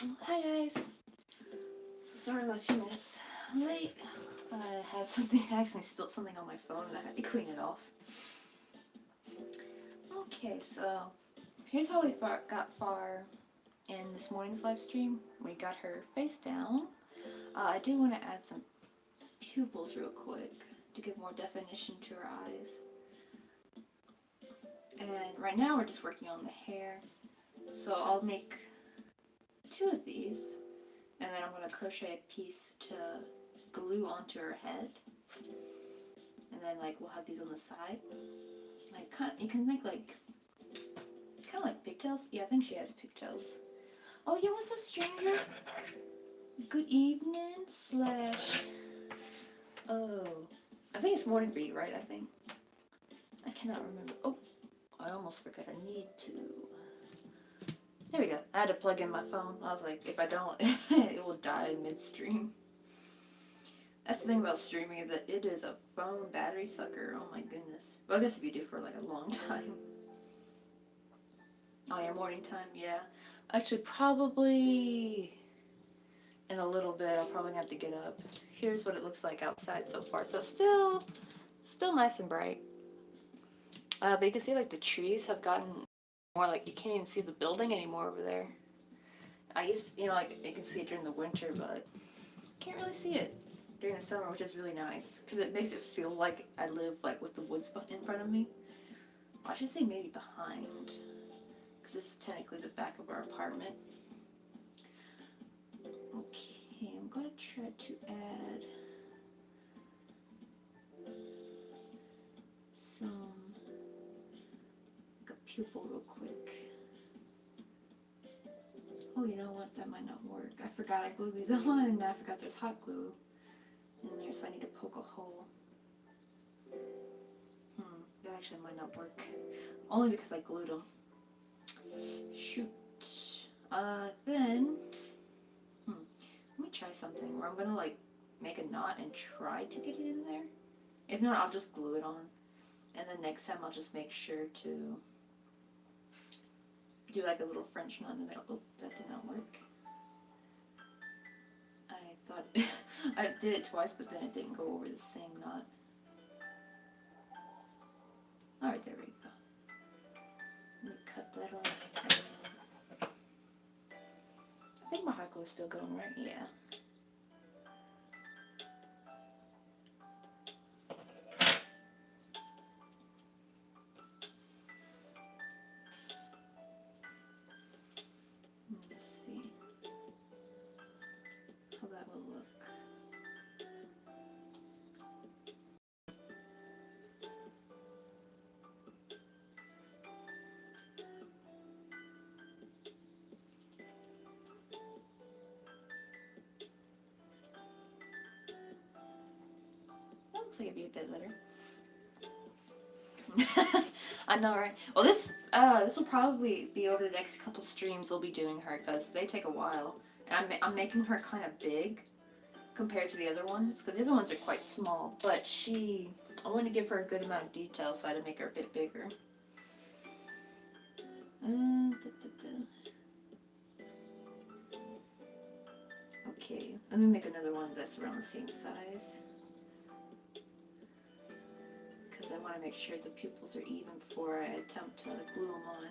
Hi guys. Sorry I'm a few minutes late. I had something, I accidentally spilled something on my phone and I had to clean it off. Okay, so here's how we got far in this morning's live stream. We got her face down. I do want to add some pupils real quick to give more definition to her eyes. And right now we're just working on the hair. So I'll make 2 of these and then I'm going to crochet a piece to glue onto her head. And then like we'll have these on the side. Like you can make like kind of like pigtails. Yeah, I think she has pigtails. Oh yeah, what's up, stranger? Good evening slash. Oh, I think it's morning for you, right? I think. I cannot remember. Oh, I almost forgot. I need to. There we go. I had to plug in my phone. I was like, if I don't, it will die midstream. That's the thing about streaming is that it is a phone battery sucker. Oh my goodness. Well, I guess if you do for like a long time. Oh yeah, morning time. Yeah. Actually, probably in a little bit. I'll probably have to get up. Here's what it looks like outside so far. So still nice and bright. But you can see like the trees have gotten more like you can't even see the building anymore over there. I used, like you can see it during the winter, but can't really see it during the summer, which is really nice because it makes it feel like I live like with the woods in front of me. Well, I should say maybe behind, because this is technically the back of our apartment. Okay, I'm gonna try to add some like a pupil real quick. Oh, you know what? That might not work. I forgot I glued these on, and I forgot there's hot glue in there, so I need to poke a hole. That actually might not work. Only because I glued them. Shoot. Then, let me try something where I'm gonna like make a knot and try to get it in there. If not, I'll just glue it on. And then next time I'll just make sure to do like a little French knot in the middle. Oh, that did not work. I thought I did it twice, but then it didn't go over the same knot. Alright, there we go. Let me cut that off. I think my hot glue is still going, right? Yeah. Let's see how that will look. That looks like it'd be a bit better. I know, right? Well, this will probably be over the next couple streams we'll be doing her because they take a while, and I'm making her kind of big compared to the other ones because the other ones are quite small. But I wanted to give her a good amount of detail, so I had to make her a bit bigger. Okay, let me make another one that's around the same size. Because I want to make sure the pupils are even before I attempt to glue them on.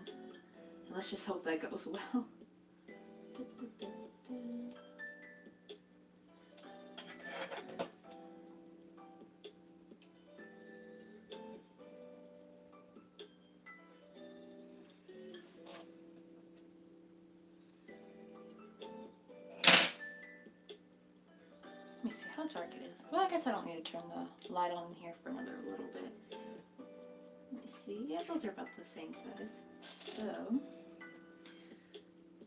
And let's just hope that goes well. Let me see how dark it is. Well, I guess I don't need to turn the light on in here for another little bit. Let me see. Yeah, those are about the same size. So,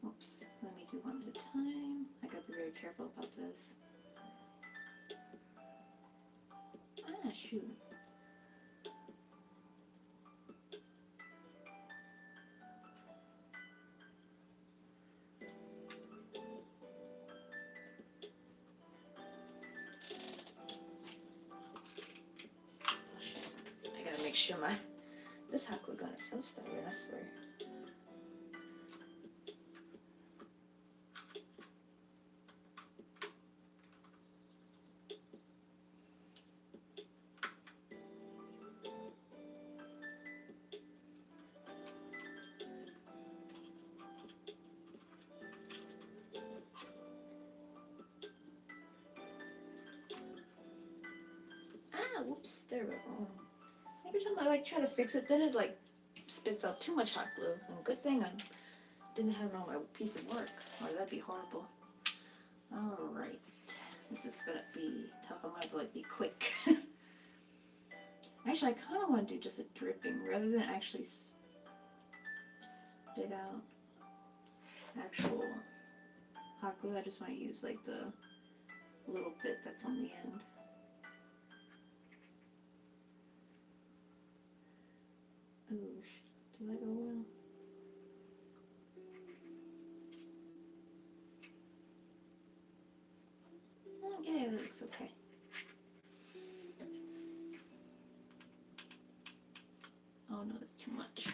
oops. Let me do one at a time. I gotta be very careful about this. Ah, shoot. I gotta make sure this hot glue gun is so stubborn, I swear. whoops, there we go. Every time I like try to fix it, then it like spits out too much hot glue. And good thing I didn't have it on my piece of work, or that'd be horrible. Alright, this is gonna be tough. I'm gonna have to like be quick. Actually, I kind of want to do just a dripping rather than actually spit out actual hot glue. I just want to use like the little bit that's on the end. Ooh, do I go well? Oh, yeah, that looks okay. Oh no, that's too much.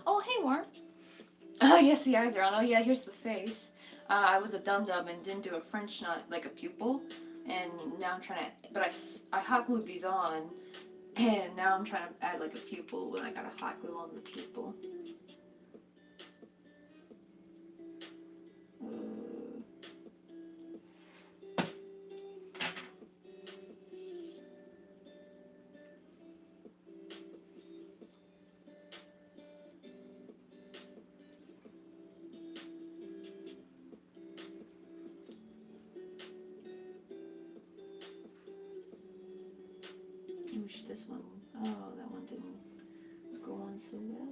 Oh, hey, Worm. Oh, yes, the eyes are on. Oh, yeah, here's the face. I was a dum-dum and didn't do a French knot, like a pupil. And now I'm trying to, but I hot glued these on. And now I'm trying to add like a pupil when I got a hot glue on the pupil. This one, oh, that one didn't go on so well.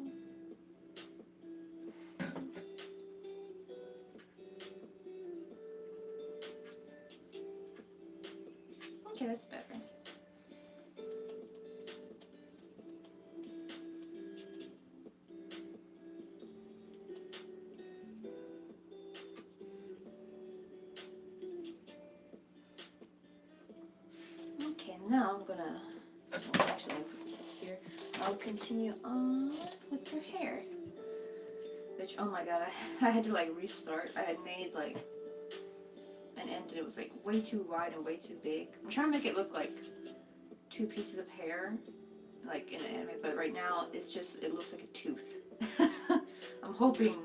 Okay, that's better. Okay, now I'm gonna, well, actually I'll put this up here. I'll continue on with her hair. Which, oh my god, I had to like restart. I had made like an end and it was like way too wide and way too big. I'm trying to make it look like two pieces of hair, like in an anime, but right now it's just, it looks like a tooth. I'm hoping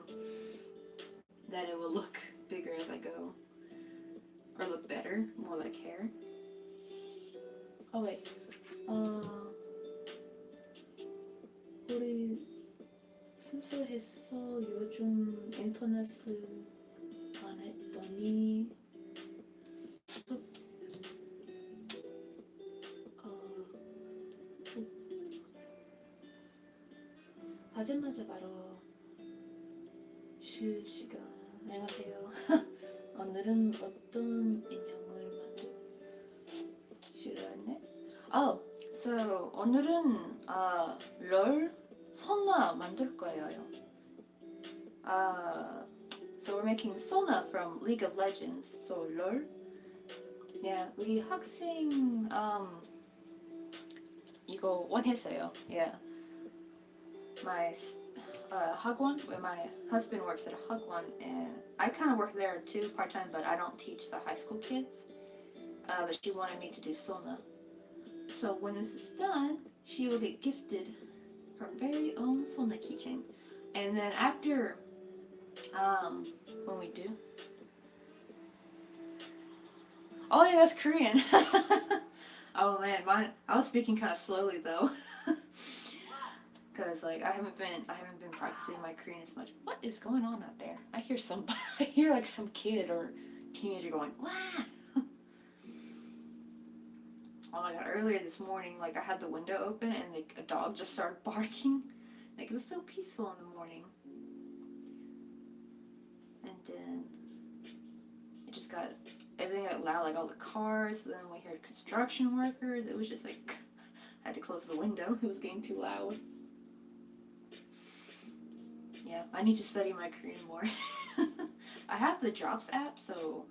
that it will look bigger as I go. Or look better, more like hair. Oh wait, 우리 수술했어. 요즘 인터넷을 안 했더니 하자마자 바로 쉴 시간. 안녕하세요. 오늘은 어떤 인형을 만들기로 했네? Oh, so 오늘은 롤 소나 만들 거예요. So we're making Sona from League of Legends. So 롤. Yeah, 우리 학생 이거 원했어요. Yeah. My 학원, where my husband works at a 학원, and I kind of work there too part-time, but I don't teach the high school kids. But she wanted me to do Sona. So when this is done, she will get gifted her very own Sona keychain. And then after, when we do, oh yeah, that's Korean. Oh man, I was speaking kind of slowly though. Cause like I haven't been practicing my Korean as much. What is going on out there? I hear I hear like some kid or teenager going, "Wah!" Oh my god! Earlier this morning, like I had the window open and a dog just started barking. Like it was so peaceful in the morning. And then it just got, everything got loud, like all the cars. Then we heard construction workers. It was just like I had to close the window. It was getting too loud. Yeah, I need to study my Korean more. I have the Drops app, so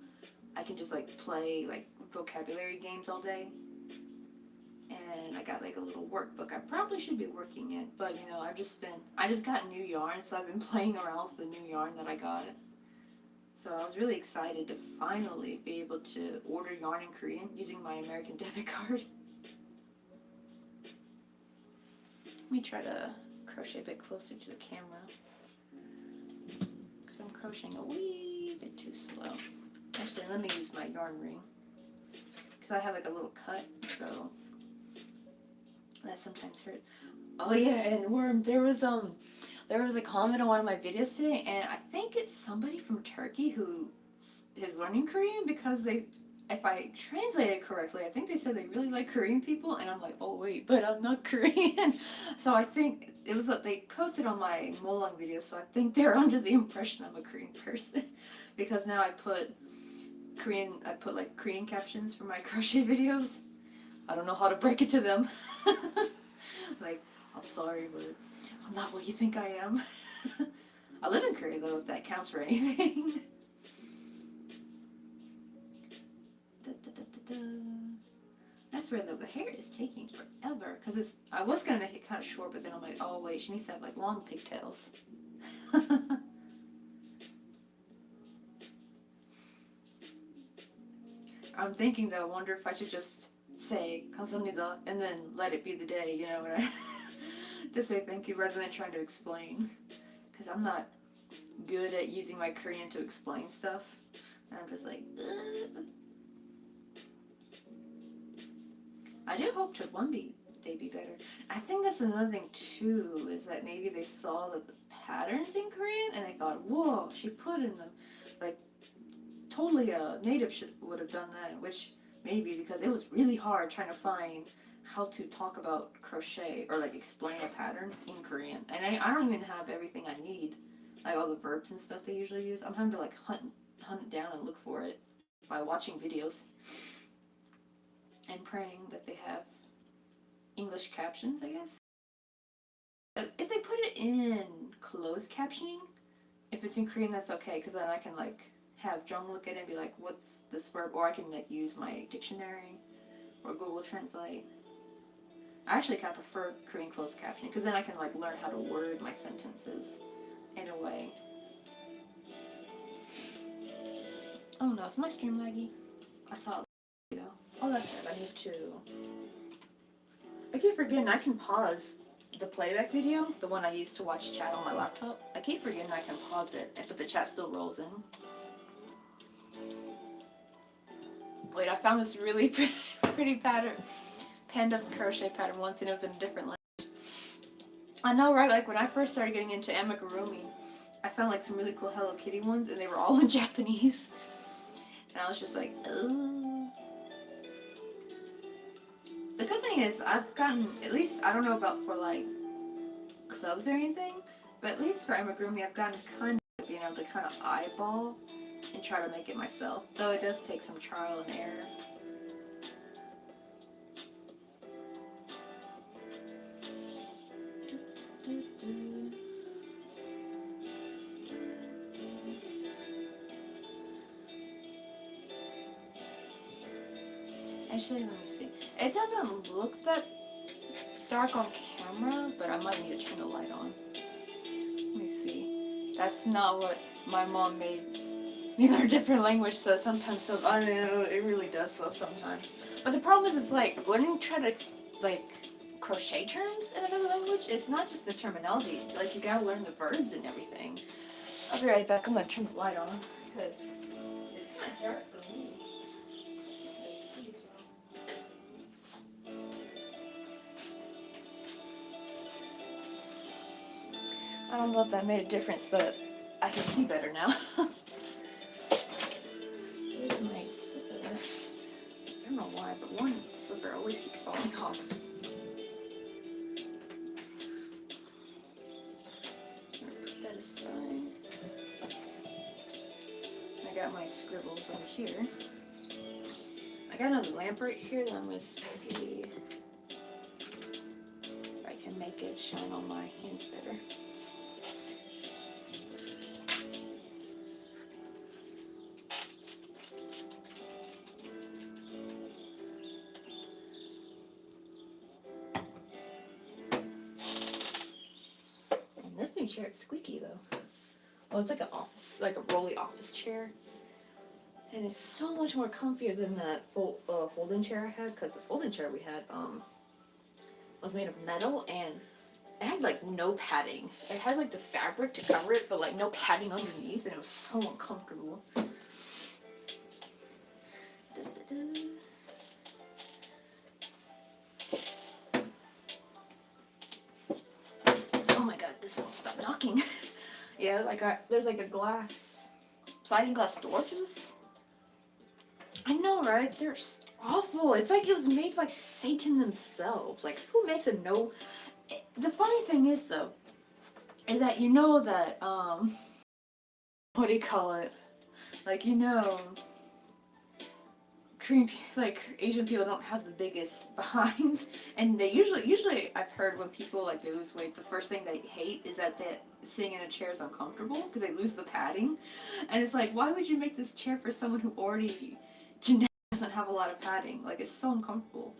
I can just like play like vocabulary games all day. And I got like a little workbook. I probably should be working it, but you know, I just got new yarn, so I've been playing around with the new yarn that I got. So I was really excited to finally be able to order yarn in Korean using my American debit card. Let me try to crochet a bit closer to the camera, because I'm crocheting a wee bit too slow. Actually, let me use my yarn ring. Because I have like a little cut, so that sometimes hurt. Oh yeah, and Worm, there was a comment on one of my videos today, and I think it's somebody from Turkey who is learning Korean because if I translate it correctly, I think they said they really like Korean people, and I'm like, oh wait, but I'm not Korean. So I think it was what they posted on my Molong video, so I think they're under the impression I'm a Korean person because now I put like Korean captions for my crochet videos. I don't know how to break it to them. Like, I'm sorry, but I'm not what you think I am. I live in Korea though, if that counts for anything. Da, da, da, da, da. That's where the hair is taking forever. Because I was going to make it kind of short, but then I'm like, oh wait, she needs to have like long pigtails. I'm thinking though, I wonder if I should just say 감사합니다 and then let it be the day, you know, when I to say thank you rather than trying to explain. Because I'm not good at using my Korean to explain stuff. And I'm just like, ugh. I do hope to one day be better. I think that's another thing too, is that maybe they saw the patterns in Korean and they thought, whoa, she put in them. Like, totally a native would have done that, which maybe because it was really hard trying to find how to talk about crochet or like explain a pattern in Korean. And I don't even have everything I need, like all the verbs and stuff they usually use. I'm having to like hunt it down and look for it by watching videos and praying that they have English captions, I guess. If they put it in closed captioning, if it's in Korean, that's okay, because then I can like have Jung look at it and be like, what's this verb? Or I can like use my dictionary or Google Translate. I actually kind of prefer Korean closed captioning because then I can like learn how to word my sentences in a way. Oh no, is my stream laggy? I saw it. Oh, that's right. I need to. I keep forgetting I can pause the playback video, the one I used to watch chat on my laptop. I keep forgetting I can pause it, but the chat still rolls in. Wait, I found this really pretty pattern, panda crochet pattern once, and it was in a different language. I know, right? Like when I first started getting into amigurumi, I found like some really cool Hello Kitty ones, and they were all in Japanese. And I was just like, oh. The good thing is I've gotten, at least, I don't know about for like clothes or anything, but at least for amigurumi I've gotten kind of being able to kind of eyeball and try to make it myself, though it does take some trial and error. Actually, let me see. It doesn't look that dark on camera, but I might need to turn the light on. Let me see. That's not what my mom made me learn a different language, so sometimes, I don't know, it really does though sometimes. But the problem is, it's like, learning try to, like, crochet terms in another language, it's not just the terminology, like, you gotta learn the verbs and everything. I'll be right back, I'm gonna turn the light on, because it's kind of dark for me. I don't know if that made a difference, but I can see better now. Where's my slipper? I don't know why, but one slipper always keeps falling off. I'm gonna put that aside. I got my scribbles over here. I got another lamp right here that I'm gonna see if I can make it shine on my hands better. This new chair is squeaky though. Well, it's like an office, like a rolly office chair. And it's so much more comfier than that folding chair I had, because the folding chair we had was made of metal and it had like no padding. It had like the fabric to cover it, but like no padding underneath, and it was so uncomfortable. Someone stop knocking. Yeah, like there's like a sliding glass door to this. I know, right? They're awful. It's like it was made by Satan themselves. Like, who makes a no? The funny thing is, though, is that you know that, what do you call it? Like, you know, Korean, like, Asian people don't have the biggest behinds, and they usually, I've heard when people, like, they lose weight, the first thing they hate is that sitting in a chair is uncomfortable, because they lose the padding, and it's like, why would you make this chair for someone who already genetically doesn't have a lot of padding? Like, it's so uncomfortable.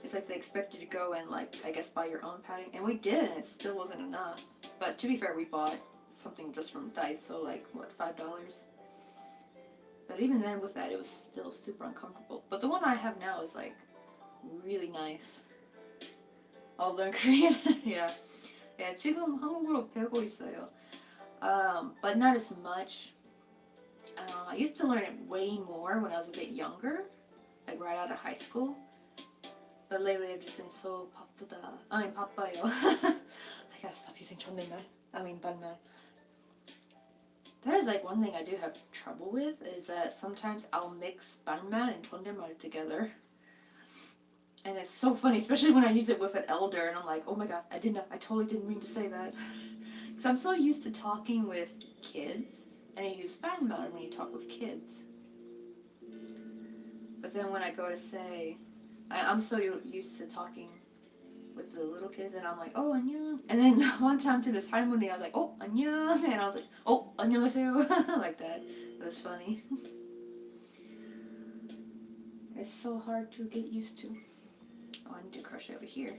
It's like they expect you to go and, like, I guess buy your own padding, and we did, and it still wasn't enough. But to be fair, we bought something just from Daiso, like, what, $5? But even then, with that, it was still super uncomfortable. But the one I have now is, like, really nice. I'll learn Korean. Yeah. Yeah, 지금 한국어로 배우고 있어요. But not as much. I used to learn it way more when I was a bit younger, like right out of high school. But lately I've just been so 바쁘다. 바빠요. I gotta stop using 존댓말. 반말. That is like one thing I do have trouble with, is that sometimes I'll mix 반말 and 존댓말 together. And it's so funny, especially when I use it with an elder, and I'm like, oh my god, I totally didn't mean to say that. Because I'm so used to talking with kids, and you use 반말 when you talk with kids. But then when I go to say, I'm so used to talking with the little kids, and I'm like, oh, 안녕. And then one time to this 할머니, I was like, oh, 안녕. And I was like, oh, 안녕하세요. Like that. It was funny. It's so hard to get used to. Oh, I need to crochet over here.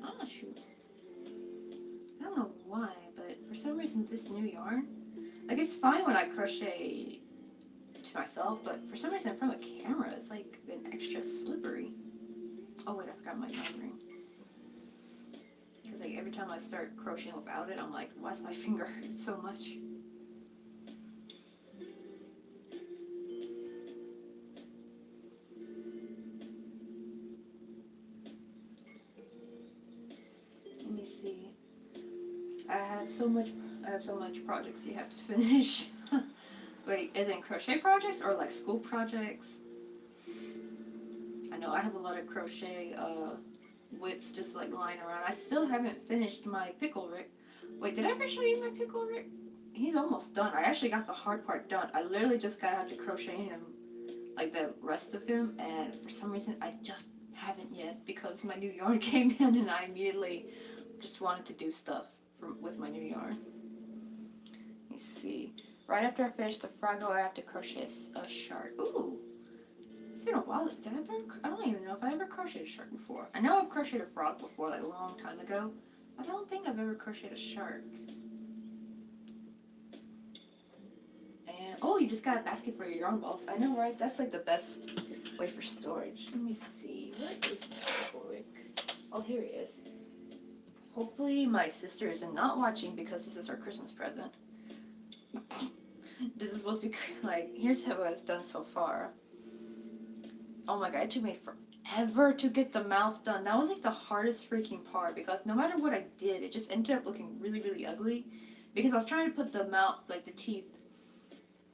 Oh, shoot. I don't know why, but for some reason this new yarn, like, it's fine when I crochet to myself, but for some reason in front of a camera, it's like been extra slippery. Oh wait, I forgot my thumb ring. Because like every time I start crocheting without it, I'm like, why does my finger hurt so much? Let me see. I have so much projects you have to finish. Wait, is it crochet projects or like school projects? I know I have a lot of crochet whips just like lying around. I still haven't finished my pickle Rick. Wait, did I ever show you my pickle Rick? He's almost done. I actually got the hard part done. I literally just gotta have to crochet him, like the rest of him, and for some reason I just haven't yet because my new yarn came in and I immediately just wanted to do stuff with my new yarn. Let me see. Right after I finish the froggo, I have to crochet a shark. Ooh! It's been a while. I don't even know if I ever crocheted a shark before. I know I've crocheted a frog before, like a long time ago. I don't think I've ever crocheted a shark. And, oh, you just got a basket for your yarn balls. I know, right? That's like the best way for storage. Let me see. Where is Rick? Oh, here he is. Hopefully my sister isn't not watching because this is her Christmas present. This is supposed to be, like, here's how it's done so far. Oh my god, it took me forever to get the mouth done. That was like the hardest freaking part because no matter what I did, it just ended up looking really, really ugly. Because I was trying to put the mouth, like the teeth,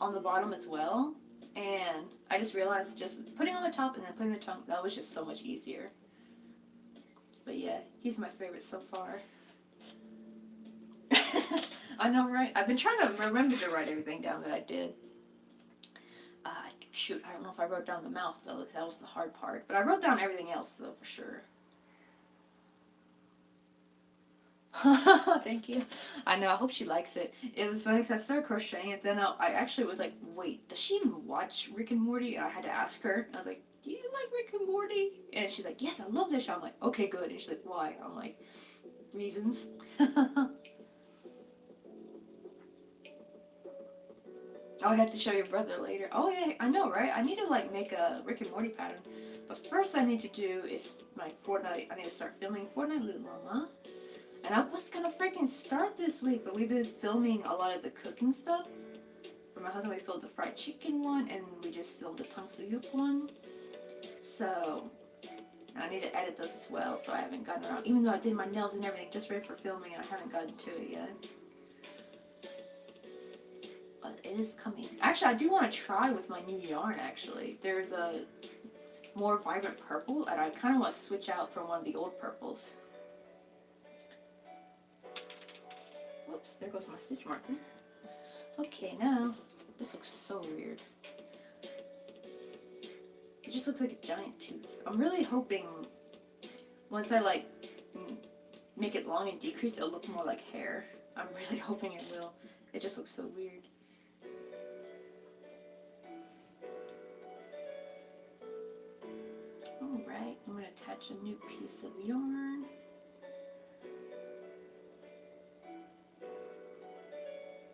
on the bottom as well. And I just realized just putting on the top and then putting the tongue, that was just so much easier. But yeah, he's my favorite so far. I know, right? I've been trying to remember to write everything down that I did. Shoot, I don't know if I wrote down the mouth, though, because that was the hard part. But I wrote down everything else, though, for sure. Thank you. I know, I hope she likes it. It was funny because I started crocheting it, then I actually was like, wait, does she even watch Rick and Morty? And I had to ask her. I was like, do you like Rick and Morty? And she's like, yes, I love this show. I'm like, okay, good. And she's like, why? I'm like, reasons. I'll have to show your brother later. Oh yeah, I know, right? I need to like make a Rick and Morty pattern. But first I need to do is my Fortnite. I need to start filming Fortnite Little Mama. And I was gonna freaking start this week, but we've been filming a lot of the cooking stuff. For my husband, we filmed the fried chicken one, and we just filmed the tongue one. So I need to edit those as well, so I haven't gotten around. Even though I did my nails and everything just ready for filming, and I haven't gotten to it yet. But it is coming. Actually, I do want to try with my new yarn, actually. There's a more vibrant purple, and I kind of want to switch out from one of the old purples. Whoops, there goes my stitch marker. Okay, now, this looks so weird. It just looks like a giant tooth. I'm really hoping once I like make it long and decrease, it'll look more like hair. I'm really hoping it will. It just looks so weird. Alright, I'm going to attach a new piece of yarn.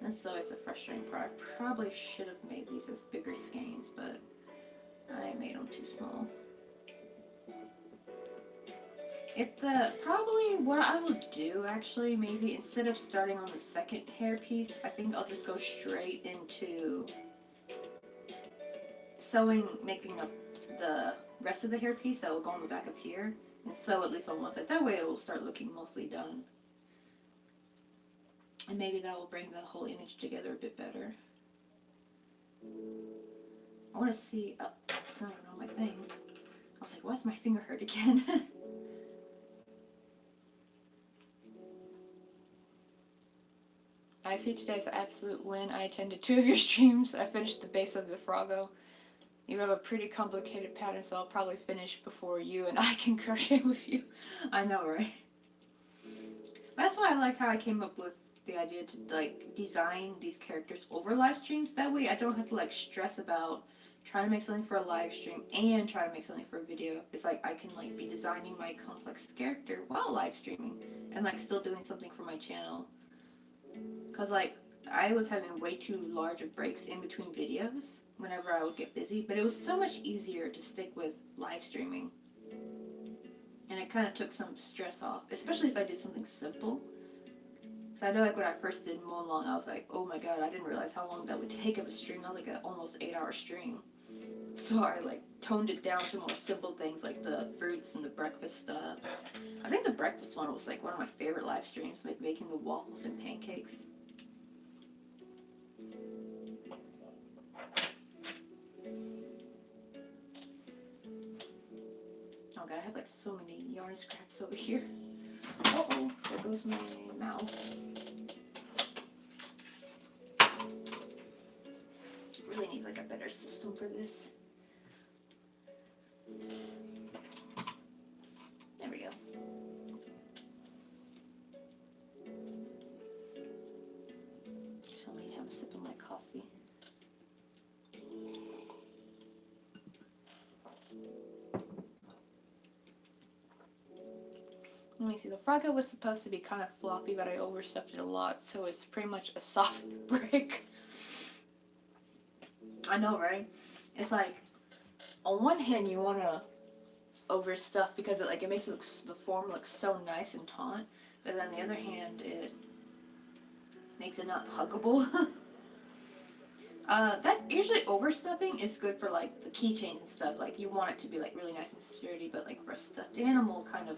This is always the frustrating part. I probably should have made these as bigger skeins, but I made them too small. Probably what I will do actually, maybe instead of starting on the second hair piece, I think I'll just go straight into sewing, making up the rest of the hair piece that will go on the back of here, and sew at least on one side. That way it will start looking mostly done. And maybe that will bring the whole image together a bit better. I want to see, oh, it's not even on my thing. I was like, why's my finger hurt again? I see today's an absolute win. I attended 2 of your streams. I finished the base of the Froggo. You have a pretty complicated pattern, so I'll probably finish before you and I can crochet with you. I know, right? That's why I like how I came up with the idea to like design these characters over live streams. That way I don't have to like stress about trying to make something for a live stream and try to make something for a video. It's like I can like be designing my complex character while live streaming and like still doing something for my channel. Cause like I was having way too large of breaks in between videos whenever I would get busy, but it was so much easier to stick with live streaming. And it kind of took some stress off, especially if I did something simple. So I know like when I first did Monlong, I was like, oh my god, I didn't realize how long that would take of a stream. That was like an almost 8-hour stream. So I like toned it down to more simple things like the fruits and the breakfast stuff. I think the breakfast one was like one of my favorite live streams, like making the waffles and pancakes. Oh god, I have like so many yarn scraps over here. Uh-oh, there goes my mouse. Really need like a better system for this. There we go. Just let me have a sip of my coffee. Let me see, the Froggo was supposed to be kind of fluffy, but I overstuffed it a lot, so it's pretty much a soft brick. I know, right? It's like, on one hand you want to overstuff because it makes the form look so nice and taut, but then on the other hand it makes it not huggable. That usually overstuffing is good for like the keychains and stuff. Like you want it to be like really nice and sturdy, but like for a stuffed animal kind of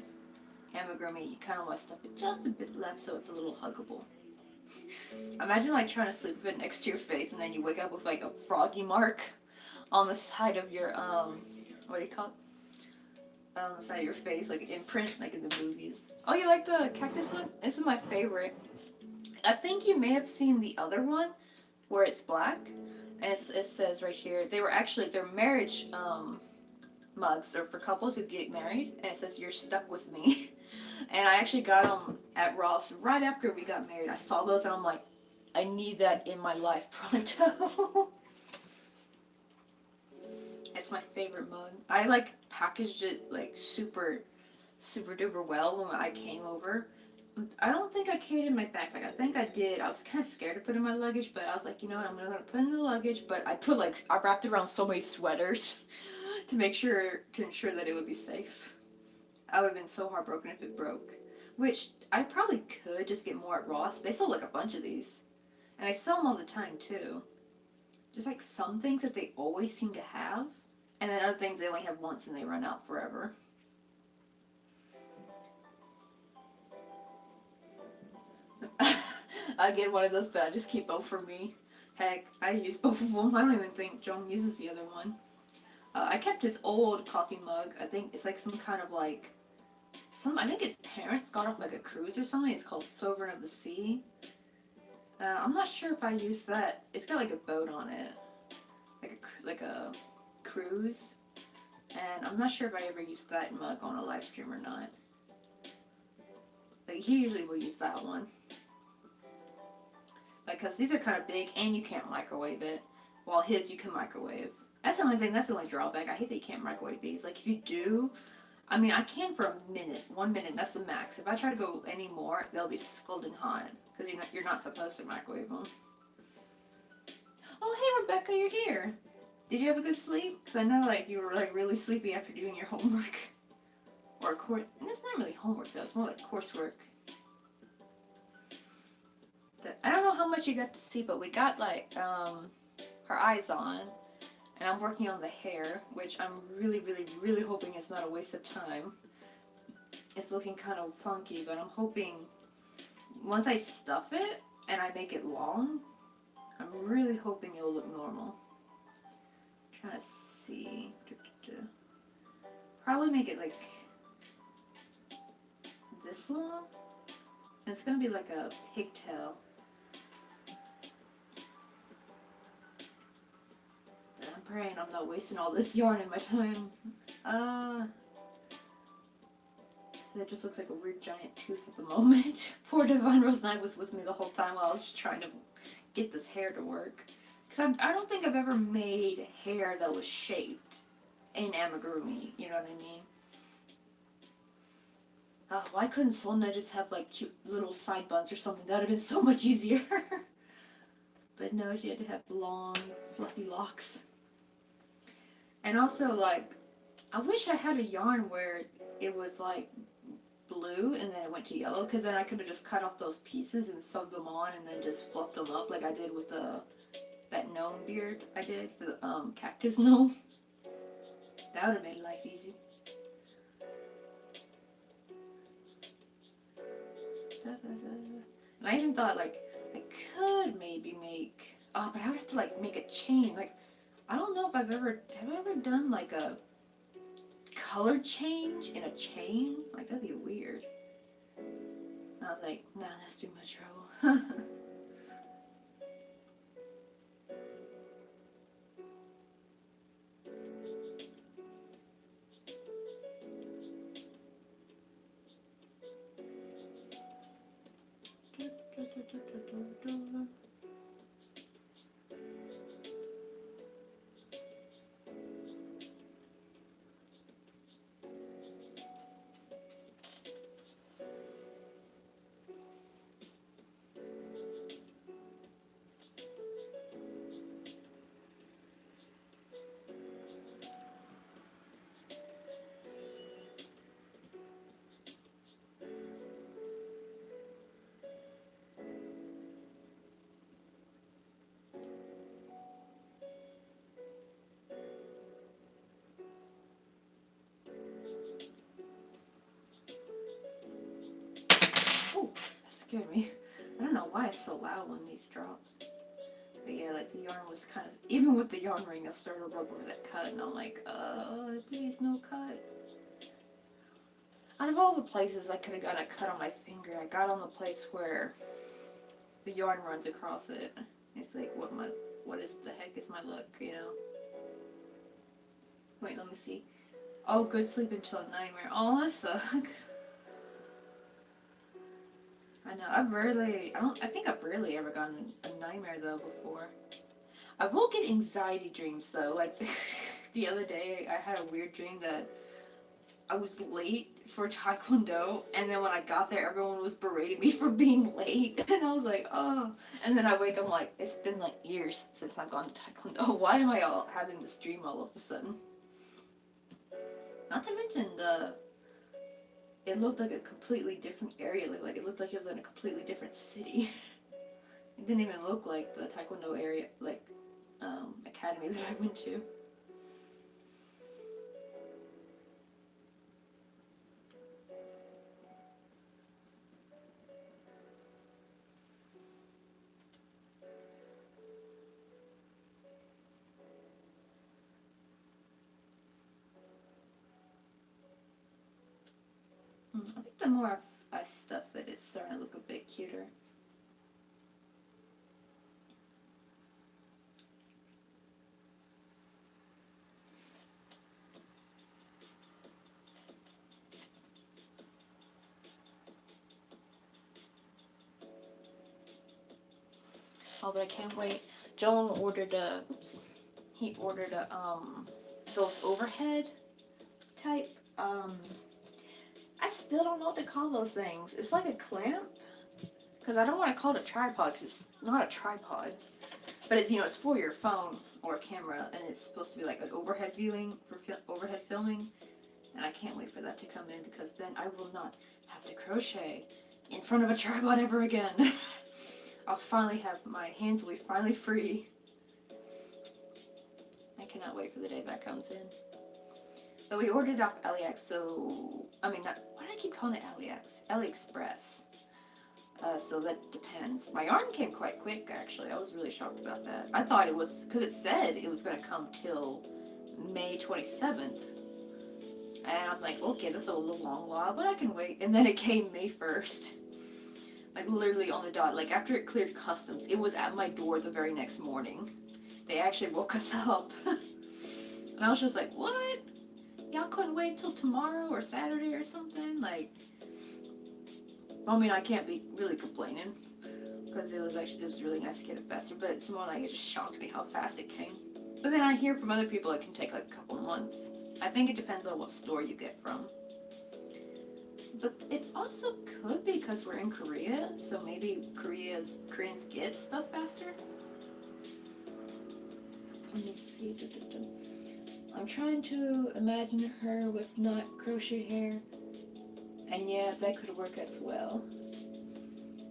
amigurumi, you kind of want to stuff it just a bit left so it's a little huggable. Imagine like trying to sleep with it next to your face and then you wake up with like a froggy mark on the side of your what do you call it? On the side of your face, like imprint, like in the movies. Oh, you like the cactus one? This is my favorite. I think you may have seen the other one where it's black, and it says right here they're marriage mugs. They're for couples who get married, and it says "You're stuck with me." And I actually got them at Ross right after we got married. I saw those and I'm like, I need that in my life pronto. It's my favorite mug. I like packaged it like super duper well when I came over. I don't think I carried it in my backpack. I think I did. I was kind of scared to put it in my luggage, but I was like, you know what, I'm gonna put it in the luggage. But I wrapped it around so many sweaters to ensure that it would be safe. I would have been so heartbroken if it broke. which I probably could just get more at Ross. They sell like a bunch of these, and they sell them all the time too. There's like some things that they always seem to have, and then other things they only have once and they run out forever. I get one of those, but I just keep both for me. Heck, I use both of them. I don't even think John uses the other one. I kept his old coffee mug. I think it's like some kind of like I think his parents got off like a cruise or something. It's called Sovereign of the Sea. I'm not sure if I use that. It's got like a boat on it, like a cruise, and I'm not sure if I ever used that mug on a live stream or not. But he usually will use that one because these are kind of big and you can't microwave it. While his you can microwave. That's the only thing. That's the only drawback. I hate that you can't microwave these. Like if you do, I mean, I can for a minute, 1 minute. That's the max. If I try to go any more, they'll be scalding hot because you're not supposed to microwave them. Oh, hey Rebecca, you're here. Did you have a good sleep? Because I know like you were like really sleepy after doing your homework or course. And it's not really homework though. It's more like coursework. I don't know how much you got to see, but we got like her eyes on. And I'm working on the hair, which I'm really, really, really hoping is not a waste of time. It's looking kind of funky, but I'm hoping once I stuff it and I make it long, I'm really hoping it will look normal. I'm trying to see. Probably make it like this long. And it's going to be like a pigtail. I'm praying I'm not wasting all this yarn in my time. That just looks like a weird giant tooth at the moment. Poor Divine Rose Knight was with me the whole time while I was just trying to get this hair to work. Because I don't think I've ever made hair that was shaped in amigurumi, you know what I mean? Why couldn't Sona just have like cute little side buns or something? That would have been so much easier. But no, she had to have long, fluffy locks. And also, like, I wish I had a yarn where it was like blue and then it went to yellow, because then I could have just cut off those pieces and sewed them on and then just fluffed them up like I did with that gnome beard I did for the cactus gnome. That would have made life easy. And I even thought like I could maybe make but I would have to like make a chain. Like I don't know if have I ever done like a color change in a chain? Like that'd be weird. And I was like, nah, that's too much trouble. Oh, that scared me. I don't know why it's so loud when these drop. But yeah, like the yarn was kind of, even with the yarn ring, I started to rub over that cut, and I'm like, please no cut. Out of all the places I could have gotten a cut on my finger, I got on the place where the yarn runs across it. It's like, what is the heck is my look, you know? Wait, let me see. Oh, good sleep until nightmare. Oh, that sucks. I know, I think I've rarely ever gotten a nightmare though before. I will get anxiety dreams though. Like the other day I had a weird dream that I was late for Taekwondo, and then when I got there everyone was berating me for being late, and I was like, oh. And then I wake up like, it's been like years since I've gone to Taekwondo. Why am I having this dream all of a sudden? Not to mention it looked like a completely different area. Like it looked like it was in a completely different city. It didn't even look like the Taekwondo area, like academy that I went to. I think the more I stuff it, it's starting to look a bit cuter. Oh, but I can't wait. Joel ordered he ordered those overhead type, I still don't know what to call those things. It's like a clamp, because I don't want to call it a tripod, because it's not a tripod. But it's, it's for your phone or camera, and it's supposed to be like an overhead viewing for overhead filming. And I can't wait for that to come in, because then I will not have to crochet in front of a tripod ever again. I'll finally have, my hands will be finally free. I cannot wait for the day that comes in. But we ordered it off AliEx, so, I mean, why do I keep calling it AliExpress. So that depends. My yarn came quite quick, actually. I was really shocked about that. I thought it was, because it said it was going to come till May 27th. And I'm like, okay, that's a little long while, but I can wait. And then it came May 1st. Like, literally on the dot. Like, after it cleared customs, it was at my door the very next morning. They actually woke us up. And I was just like, what? Y'all couldn't wait till tomorrow or Saturday or something? Like, I mean, I can't be really complaining, because it was really nice to get it faster, but it's more like it just shocked me how fast it came. But then I hear from other people it can take like a couple months. I think it depends on what store you get from. But it also could be because we're in Korea, so maybe Koreans get stuff faster. Let me see. I'm trying to imagine her with not crochet hair. And yeah, that could work as well.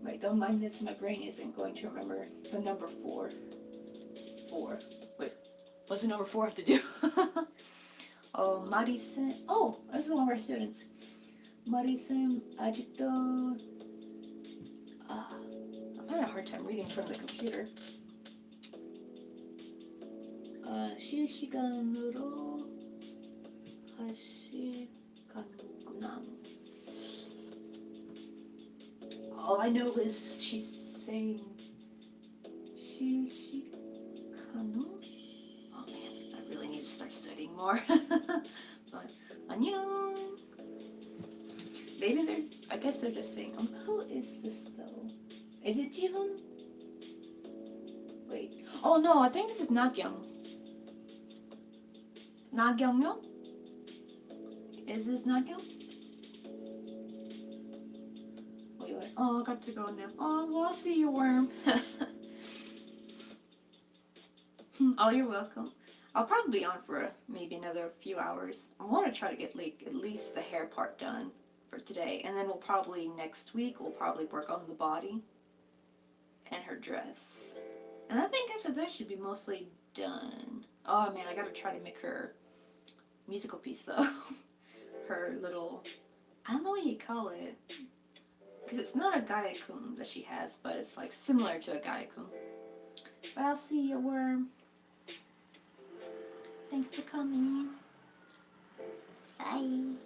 Wait, don't mind this, my brain isn't going to remember the number 4. 4. Wait, what's the number 4 have to do? Oh, Marisen. Oh, this is one of our students. Marisen, Adito. I'm having a hard time reading from the computer. 실시간으로 하시간구나. All I know is she's saying 실시간으로. Oh man, I really need to start studying more. But 안녕. Maybe I guess they're just saying, who is this though? Is it Jihoon? Wait. Oh no, I think this is Nagyong. Nagyongyo? Is this Nagyong? Wait. Oh, I got to go now. Oh, well, I'll see you, worm. Oh, you're welcome. I'll probably be on for maybe another few hours. I want to try to get like at least the hair part done for today, and then we'll probably next week work on the body and her dress. And I think after that should be mostly done. Oh man, I gotta try to make her musical piece though. Her little, I don't know what you call it, because it's not a gayakun that she has, but it's like similar to a gayakun. But I'll see you, worm. Thanks for coming. Bye.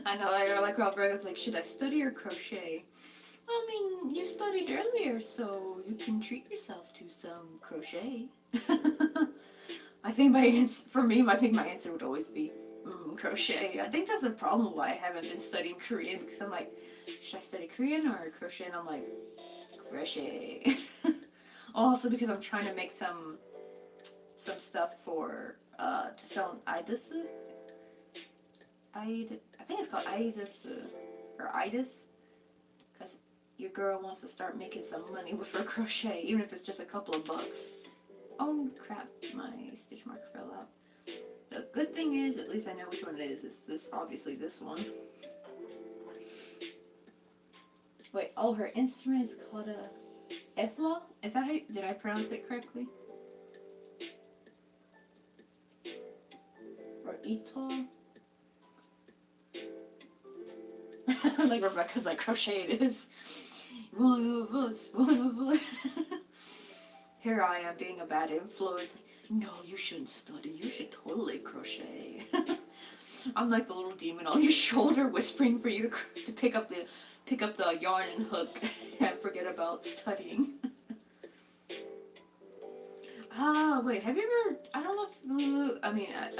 I know, like Rob Rega's like, should I study or crochet? Well, I mean, you studied earlier, so you can treat yourself to some crochet. I think for me, I think my answer would always be crochet. I think that's a problem why I haven't been studying Korean, because I'm like, should I study Korean or crochet? And I'm like, crochet. Also because I'm trying to make some stuff for to sell on Idasu. I think it's called Idasu or Idis, because your girl wants to start making some money with her crochet, even if it's just a couple of bucks. Oh crap, my stitch marker fell out. The good thing is, at least I know which one it is. It's this, obviously this one. Wait, oh, her instrument is called a Efla? Is that how, did I pronounce it correctly? Or Ito? Like Rebecca's like, crochet it is. One of us, one of us. Here I am being a bad influence. No, you shouldn't study. You should totally crochet. I'm like the little demon on your shoulder whispering for you to pick up the yarn and hook and forget about studying. Wait, have you ever, I don't know if, I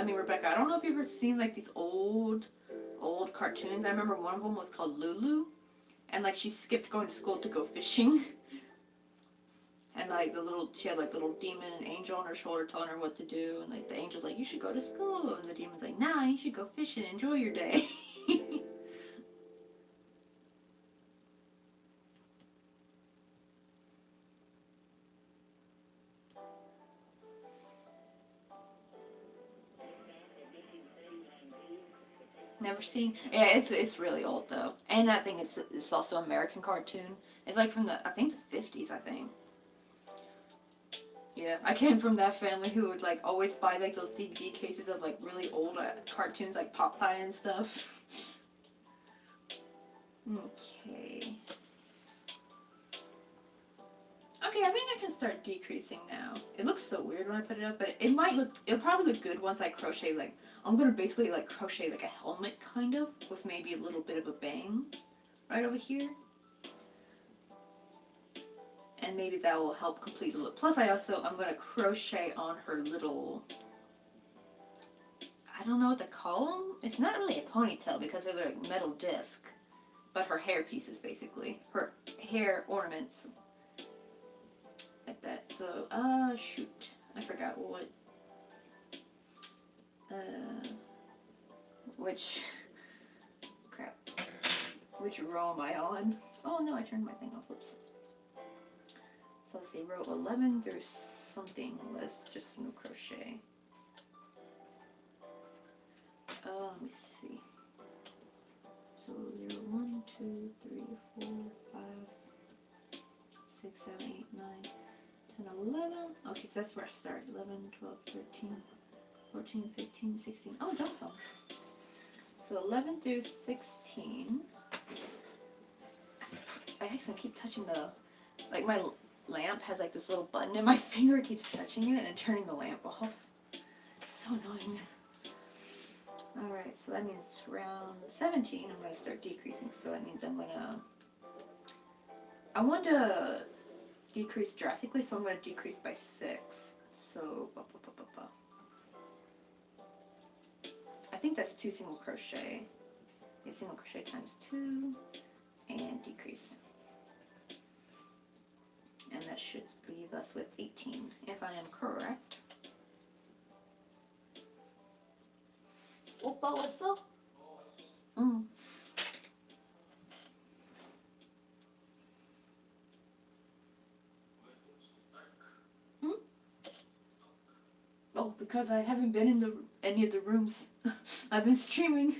mean Rebecca, I don't know if you've ever seen like these old cartoons. I remember one of them was called Lulu, and like she skipped going to school to go fishing. And like she had like the little demon and angel on her shoulder telling her what to do, and like the angel's like, you should go to school, and the demon's like, nah, you should go fishing, enjoy your day. Never seen. Yeah, it's really old though, and I think it's also American cartoon. It's like from I think the 50s, I think. Yeah, I came from that family who would like always buy like those DVD cases of like really old cartoons like Popeye and stuff. Okay. Okay, I think I can start decreasing now. It looks so weird when I put it up, but it'll probably look good once I crochet like, I'm gonna basically like crochet like a helmet kind of, with maybe a little bit of a bang right over here. And maybe that will help complete the look. Plus I'm gonna crochet on her little, I don't know what to call them. It's not really a ponytail because they're like metal disc, but her hair pieces basically. Her hair ornaments. Like that. So, shoot. I forgot what, which row am I on? Oh no, I turned my thing off. Whoops. So let's see, row 11 through something was just single crochet. Let me see. So 0, 1, 2, 3, 4, 5, 6, 7, 8, 9, 10, 11. Okay, so that's where I start. 11, 12, 13, 14, 15, 16. Oh, jump song. So 11 through 16. I actually keep touching like my lamp has like this little button and my finger keeps touching it and turning the lamp off. It's so annoying. Alright, so that means round 17 I'm going to start decreasing. So that means I want to decrease drastically, so I'm going to decrease by 6. So, I think that's 2 single crochet. Yeah, single crochet times 2 and decrease. And that should leave us with 18, if I am correct. Oppa, what's up? Hmm? Oh, because I haven't been in any of the rooms. I've been streaming.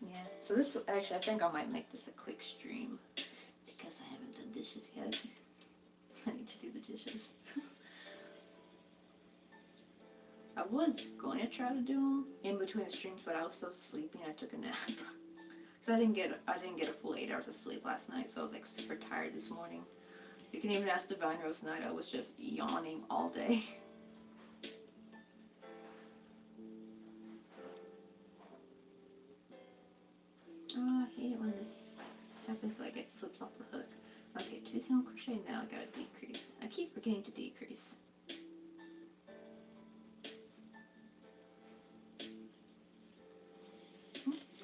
Yeah, so this, actually, I think I might make this a quick stream, because I haven't done dishes yet. I need to do the dishes. I was going to try to do them in between the streams, but I was so sleepy and I took a nap. So I didn't get a full 8 hours of sleep last night, so I was like super tired this morning. You can even ask Divine Rose Night. I was just yawning all day. Oh, I hate it when this happens, like it slips off the hook. Okay, 2 single crochet now. I gotta decrease. I keep forgetting to decrease.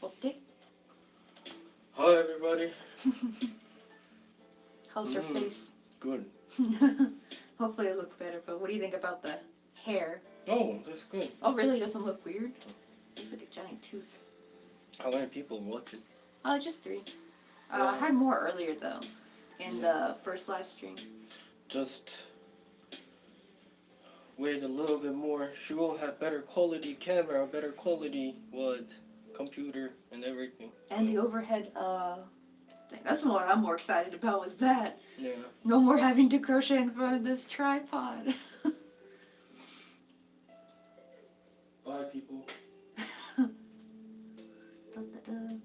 Okay. Hi everybody. How's your face? Good. Hopefully it looked better, but what do you think about the hair? Oh, that's good. Oh, really? It doesn't look weird? Looks like a giant tooth. How many people watch it? Just 3. I had more earlier, though, in the first live stream. Just wait a little bit more. She will have better quality camera, better quality computer and everything. And the overhead thing. That's what I'm more excited about, was that. Yeah. No more having to crochet in front of this tripod. Bye people. Da, da, da.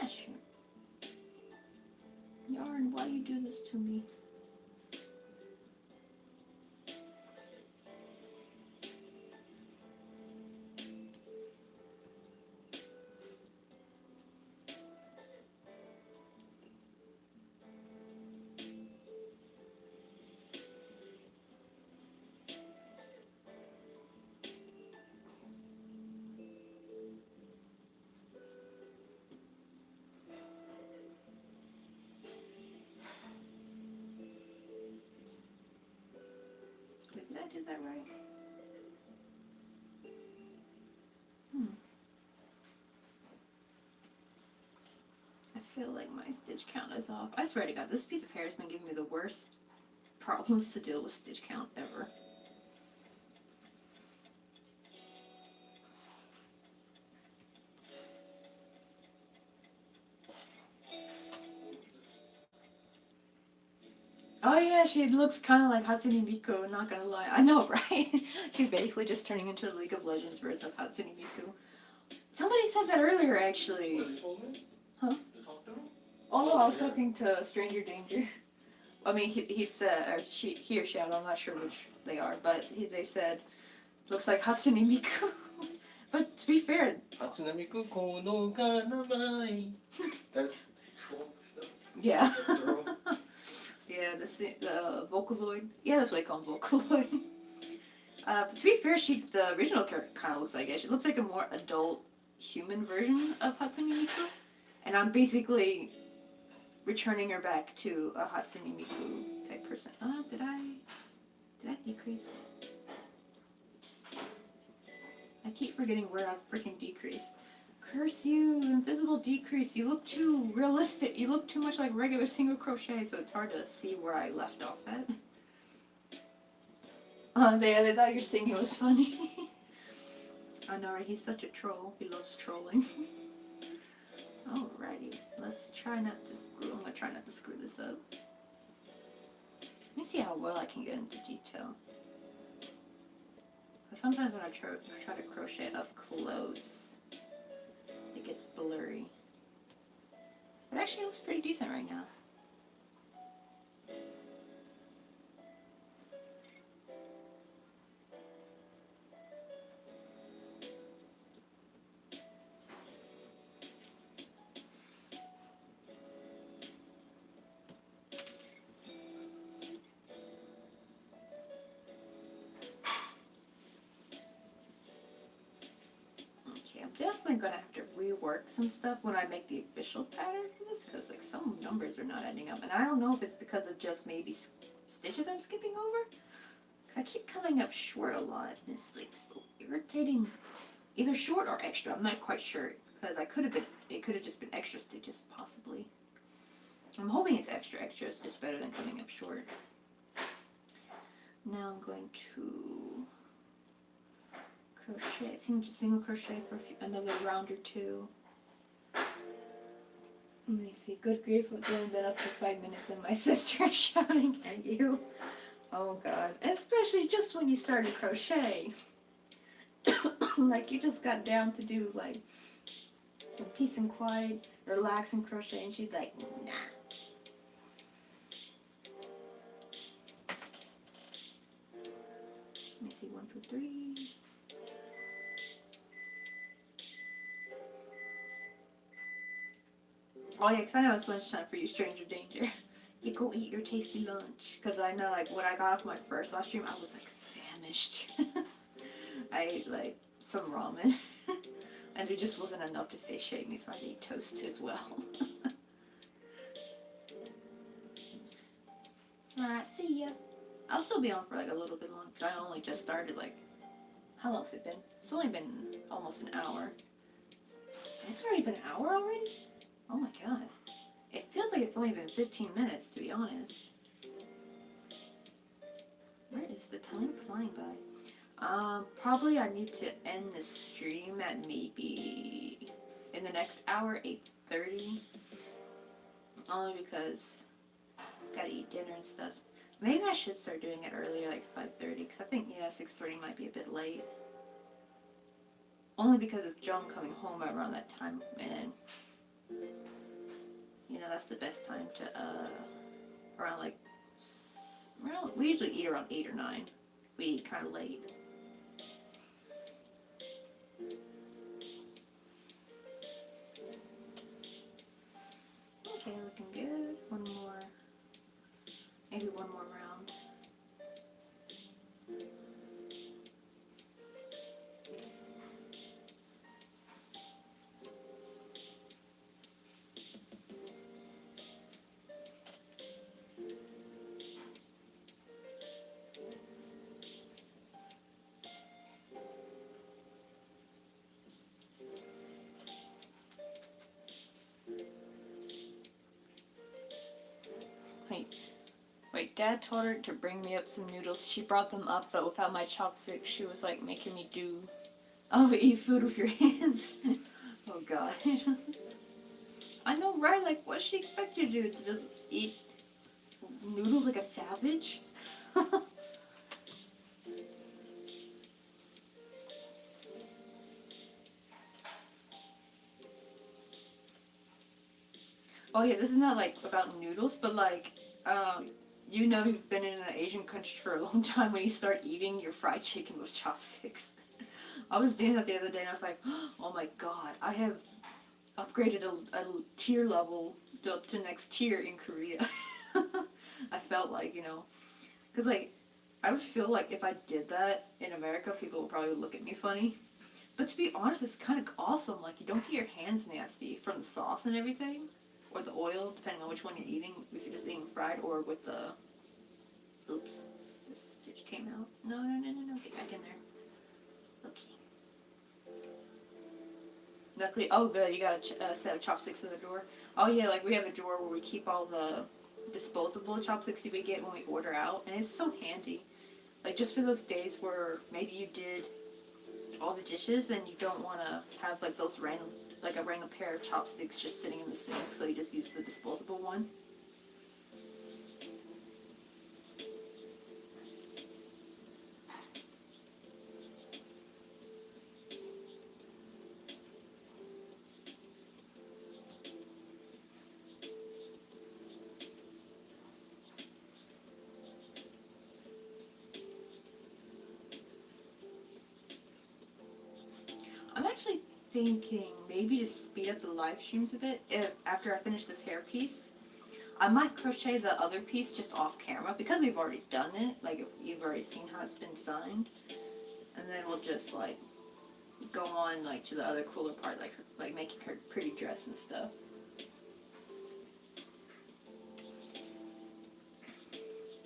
Ash. Yarn, why you do this to me? Did I do that right? I feel like my stitch count is off. I swear to God, this piece of hair has been giving me the worst problems to deal with stitch count ever. Oh yeah, she looks kind of like Hatsune Miku, not gonna lie. I know, right? She's basically just turning into a League of Legends version of Hatsune Miku. Somebody said that earlier, actually. What, you told me? Huh? You talked to me? Oh, I was talking to Stranger Danger. I mean, he said, or he or she, I'm not sure which they are, but they said, looks like Hatsune Miku. But to be fair... Hatsune Miku kono ga namai. That troll stuff. Yeah. That girl. Yeah, the Vocaloid. Yeah, that's what they call him, Vocaloid. But to be fair, the original character kind of looks like it. She looks like a more adult human version of Hatsune Miku. And I'm basically returning her back to a Hatsune Miku type person. Did I decrease? I keep forgetting where I've freaking decreased. Curse you, invisible decrease. You look too realistic. You look too much like regular single crochet, so it's hard to see where I left off at. They thought your singing was funny. I know, right? He's such a troll. He loves trolling. Alrighty, let's try not to screw. I'm gonna try not to screw this up. Let me see how well I can get into detail. Because sometimes when I try to crochet it up close, it gets blurry. It actually looks pretty decent right now. Okay, I'm definitely gonna have to rework some stuff when I make the official pattern for this, because like some numbers are not adding up, and I don't know if it's because of just maybe stitches I'm skipping over. Cause I keep coming up short a lot, and it's like so irritating. Either short or extra. I'm not quite sure, because it could have just been extra stitches, possibly. I'm hoping it's extra. It's just better than coming up short. Now I'm going to crochet, single crochet for another round or two. Let me see. Good grief, it's only been up for 5 minutes and my sister is shouting at you. Oh God. Especially just when you started crochet. Like you just got down to do like some peace and quiet, relax and crochet, and she's like, nah. Let me see, 1, 2, 3. Oh yeah, because I know it's lunchtime for you, stranger danger. You go eat your tasty lunch. Because I know, like, when I got off my first live stream, I was, like, famished. I ate, like, some ramen. And it just wasn't enough to satiate me, so I ate toast as well. Alright, see ya. I'll still be on for, like, a little bit longer. I only just started, like, how long's it been? It's only been almost an hour. It's already been an hour already? Oh my god. It feels like it's only been 15 minutes, to be honest. Where is the time flying by? Probably I need to end the stream at maybe in the next hour, 8:30. Only because I gotta eat dinner and stuff. Maybe I should start doing it earlier, like 5:30, because I think, yeah, 6:30 might be a bit late. Only because of John coming home around that time, and you know, that's the best time to, around like, we usually eat around 8 or 9. We eat kind of late. Okay, looking good. One more, maybe one more round. Wait, Dad told her to bring me up some noodles. She brought them up, but without my chopsticks, she was like making me eat food with your hands. Oh God. I know, right? Like, what does she expect you to do? To just eat noodles like a savage? Oh yeah, this is not like about noodles, but like, you know you've been in an Asian country for a long time when you start eating your fried chicken with chopsticks. I was doing that the other day and I was like, oh my God, I have upgraded a tier level up to next tier in Korea. I felt like, you know, because like, I would feel like if I did that in America, people would probably look at me funny. But to be honest, it's kind of awesome. Like, you don't get your hands nasty from the sauce and everything. Or the oil, depending on which one you're eating. If you're just eating fried or with the... Oops. This stitch came out. No. Get back in there. Okay. Luckily, oh good, you got a set of chopsticks in the drawer. Oh yeah, like we have a drawer where we keep all the disposable chopsticks that we get when we order out. And it's so handy. Like, just for those days where maybe you did all the dishes and you don't want to have like those random, like a random pair of chopsticks just sitting in the sink, so you just use the disposable one. I'm actually thinking maybe to speed up the live streams a bit if after I finish this hair piece. I might crochet the other piece just off camera because we've already done it, like if you've already seen how it's been designed. And then we'll just like go on like to the other cooler part, like making her pretty dress and stuff.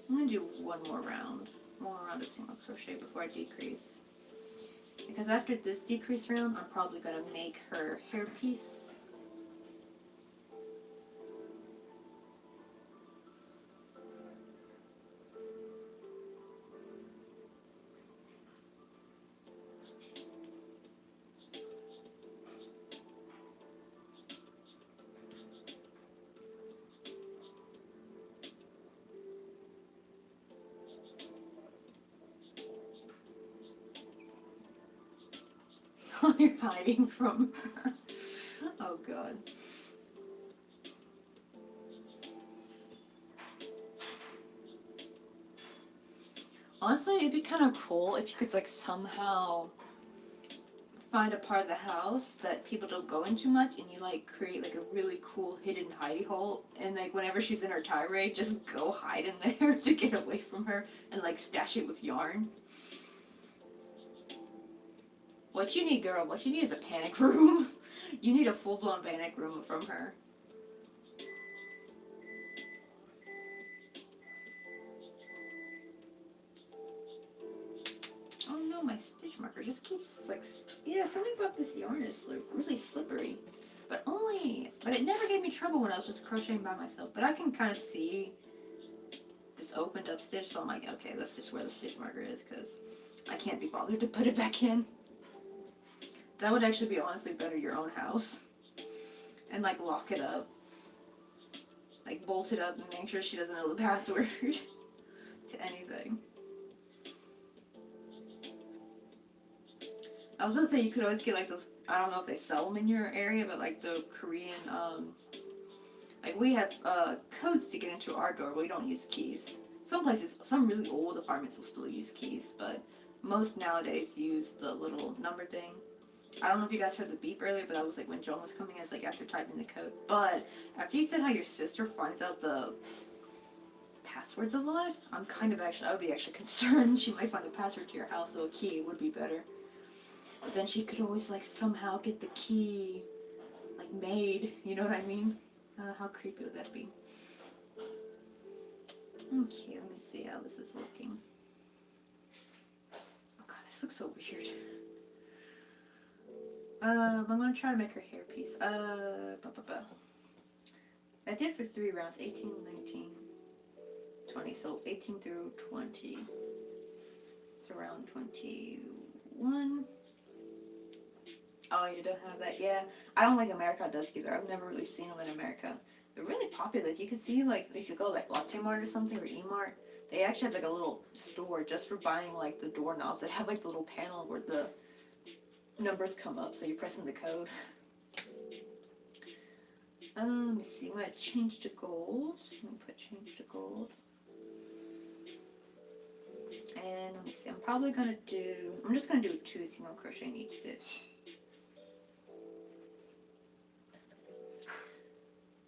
I'm gonna do one more round. one round of single crochet before I decrease. Because after this decrease round, I'm probably going to make her hairpiece. You're hiding from her. Oh god. Honestly, it'd be kind of cool if you could like somehow find a part of the house that people don't go into much, and you like create like a really cool hidden hidey hole, and like whenever she's in her tirade, just go hide in there to get away from her and like stash it with yarn. What you need, girl, what you need is a panic room. You need a full-blown panic room from her. Oh no, my stitch marker just keeps like, yeah, something about this yarn is really slippery. But it never gave me trouble when I was just crocheting by myself. But I can kind of see this opened up stitch, so I'm like, okay, that's just where the stitch marker is, because I can't be bothered to put it back in. That would actually be honestly better your own house. And like lock it up. Like bolt it up and make sure she doesn't know the password to anything. I was gonna say you could always get like those, I don't know if they sell them in your area, but like the Korean, like we have codes to get into our door, we don't use keys. Some places, some really old apartments will still use keys, but most nowadays use the little number thing. I don't know if you guys heard the beep earlier, but that was like when Joan was coming, it's like after typing the code. But after you said how your sister finds out the passwords a lot, I would be actually concerned she might find the password to your house, so a key would be better. But then she could always like somehow get the key like made, you know what I mean? How creepy would that be? Okay, let me see how this is looking. Oh god, this looks so weird. I'm gonna try to make her hairpiece. I did for 3 rounds, 18, 19, 20, so 18 through 20. It's around 21. Oh, you don't have that? Yeah. I don't think America does either. I've never really seen them in America. They're really popular. Like, you can see, like, if you go, like, Latte Mart or something, or E-Mart, they actually have, like, a little store just for buying, like, the doorknobs that have, like, the little panel where the numbers come up, so you're pressing the code. Let me see. I'm going to change to gold. Let me put change to gold. And let me see. I'm just going to do 2 single crochet in each stitch.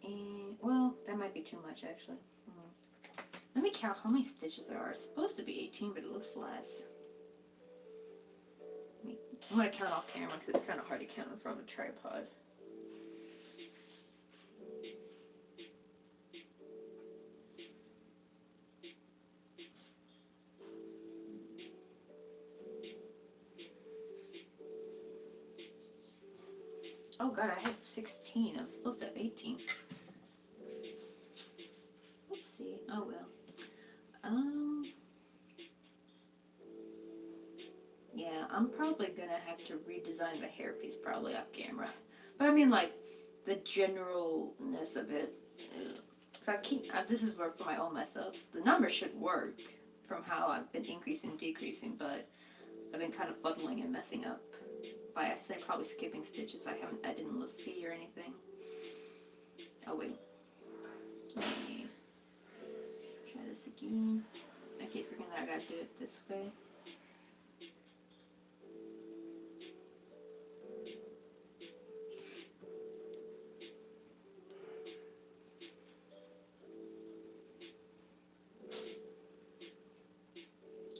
And, well, that might be too much, actually. Let me count how many stitches there are. It's supposed to be 18, but it looks less. I'm going to count off camera because it's kind of hard to count in front of a tripod. Oh god, I have 16. I'm supposed to have 18. Oopsie. Oh well. Yeah, I'm probably gonna have to redesign the hairpiece probably off camera. But I mean, like, the generalness of it. This is for my own mess ups. The numbers should work from how I've been increasing and decreasing, but I've been kind of fuddling and messing up. By I say probably skipping stitches. I didn't see or anything. Oh wait. Let me try this again. I keep forgetting that I gotta do it this way.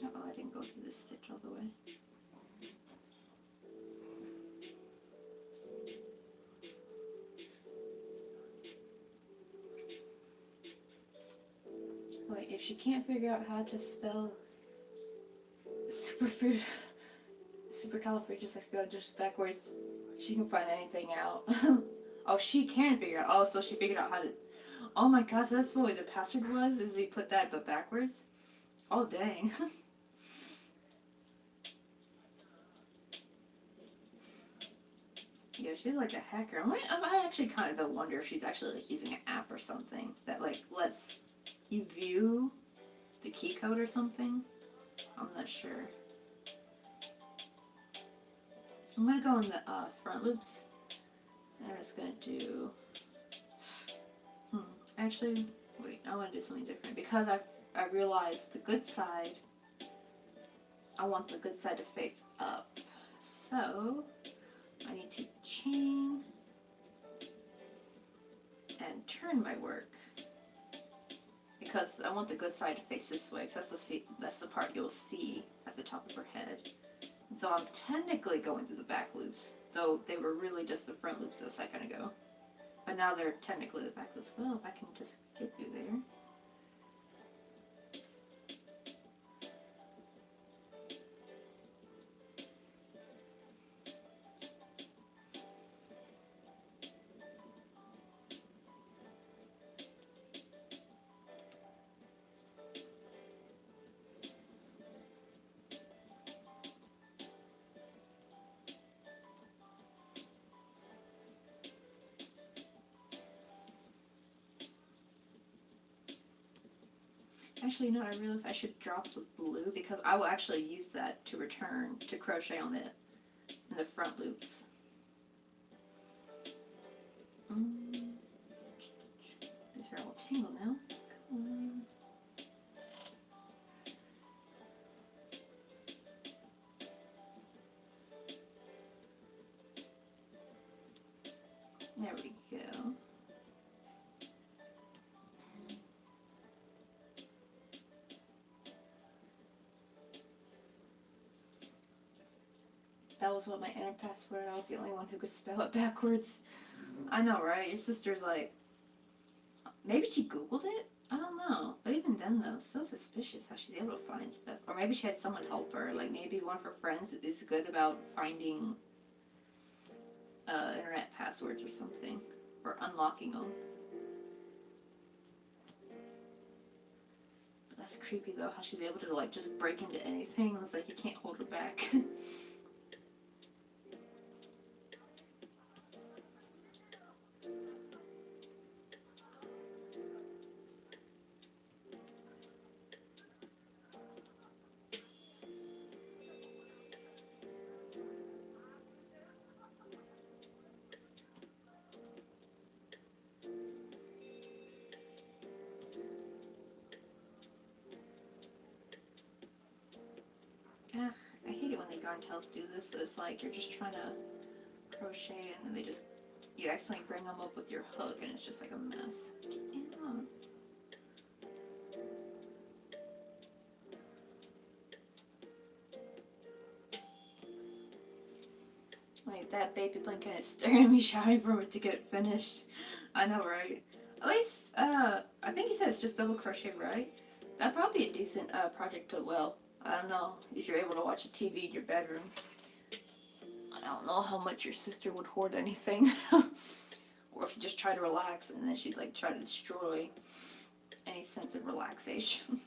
Uh-oh, I didn't go through this stitch all the way. Wait, if she can't figure out how to spell supercalifragisticexpialidocious backwards. She can find anything out. Oh, she can figure out. Oh, so she figured out how to. Oh my gosh, so that's what the password was. Is you put that but backwards? Oh dang. Yeah, she's like a hacker. I actually kind of wonder if she's actually like using an app or something that like lets you view the key code or something. I'm not sure. I'm gonna go in the front loops. And I'm just gonna do. Actually, wait. I want to do something different because I realized the good side. I want the good side to face up. So I need to chain and turn my work because I want the good side to face this way because that's the part you'll see at the top of her head. And so I'm technically going through the back loops, though they were really just the front loops a second ago. But now they're technically the back loops. Well, if I can just get through there. Actually, no, I realized I should drop the blue because I will actually use that to return to crochet on in the front loops. These are all tangled now. Come on. There we go. That was what my inner password. I was the only one who could spell it backwards. I know, right? Your sister's like, maybe she Googled it? I don't know. But even then, though, so suspicious how she's able to find stuff. Or maybe she had someone help her. Like maybe one of her friends is good about finding internet passwords or something. Or unlocking them. But that's creepy, though, how she's able to, like, just break into anything. It's like you can't hold her back. Ugh, I hate it when the yarn tails do this. It's like you're just trying to crochet and then you accidentally bring them up with your hook and it's just like a mess. Yeah. Like that baby blanket is staring at me shouting for it to get finished. I know, right? At least, I think you said it's just double crochet, right? That'd probably be a decent project to, well, I don't know, if you're able to watch a TV in your bedroom. I don't know how much your sister would hoard anything. Or if you just try to relax and then she'd like try to destroy any sense of relaxation.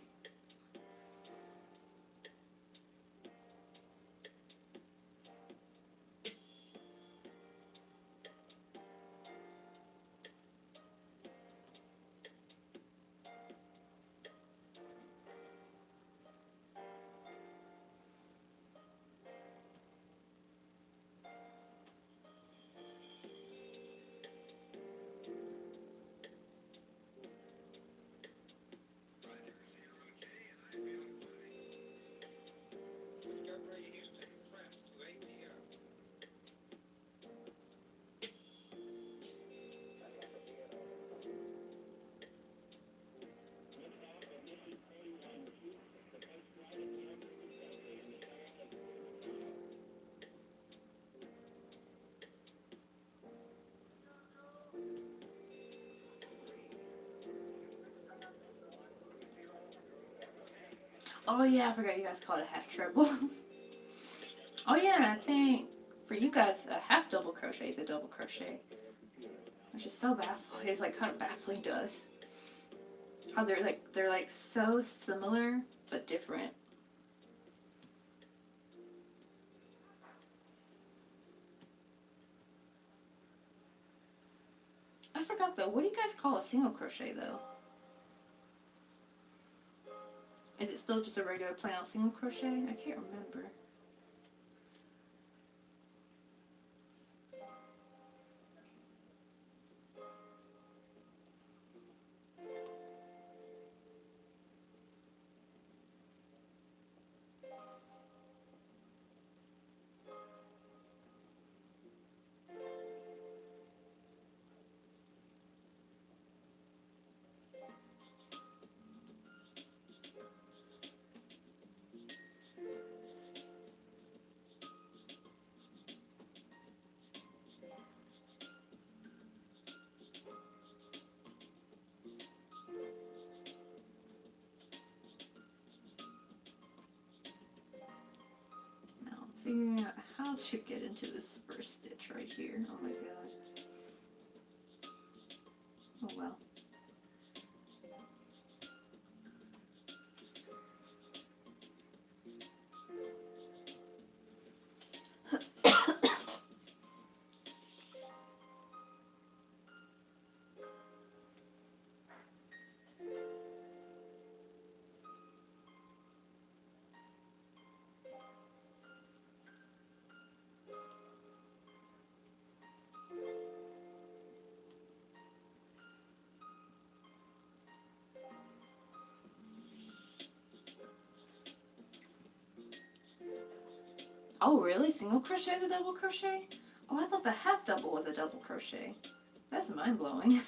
Oh yeah, I forgot you guys call it a half treble. Oh yeah, and I think for you guys, a half double crochet is a double crochet, which is so baffling. It's like kind of baffling to us how they're like so similar but different. I forgot though. What do you guys call a single crochet though? Is it still just a regular plain old single crochet? I can't remember. Now I'm figuring out how to get into this first stitch right here. Oh my god. Oh well. Oh really? Single crochet is a double crochet? Oh, I thought the half double was a double crochet. That's mind blowing.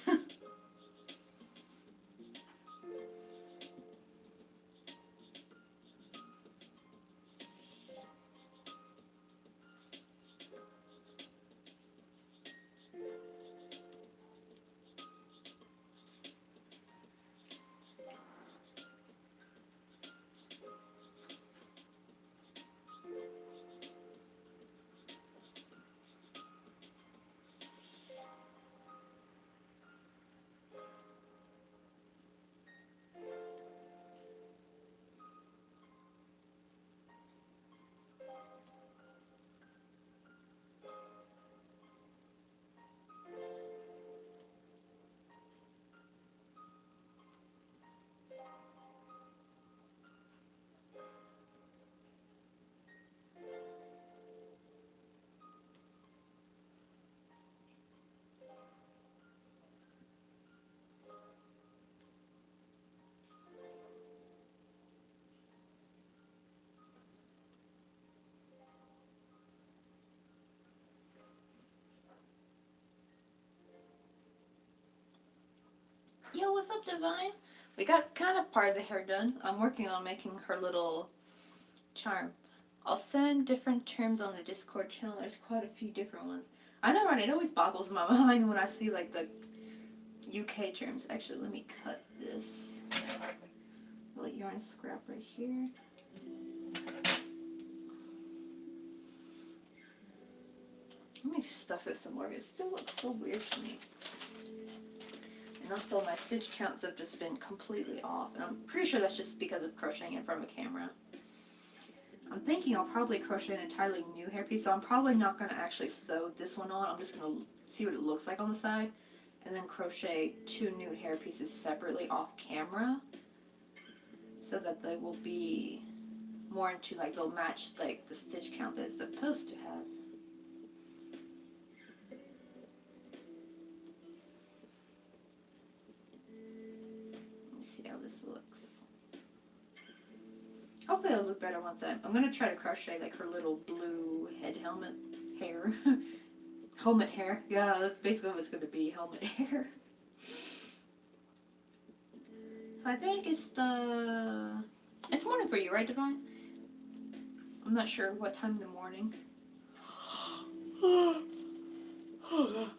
Yo, what's up, Divine? We got kind of part of the hair done. I'm working on making her little charm. I'll send different terms on the Discord channel. There's quite a few different ones. I know, right? It always boggles my mind when I see like the UK terms. Actually, let me cut this little yarn scrap right here. Let me stuff it some more. It still looks so weird to me. And also my stitch counts have just been completely off. And I'm pretty sure that's just because of crocheting in front of a camera. I'm thinking I'll probably crochet an entirely new hairpiece, so I'm probably not going to actually sew this one on. I'm just going to see what it looks like on the side, and then crochet 2 new hair pieces separately off camera, so that they will be more into, like, they'll match, like, the stitch count that it's supposed to have. Let me see how this looks. Hopefully it'll look better once I'm going to try to crochet, like, her little blue head helmet hair. Helmet hair. Yeah, that's basically what it's going to be, helmet hair. So I think it's morning for you, right, Divine? I'm not sure what time in the morning.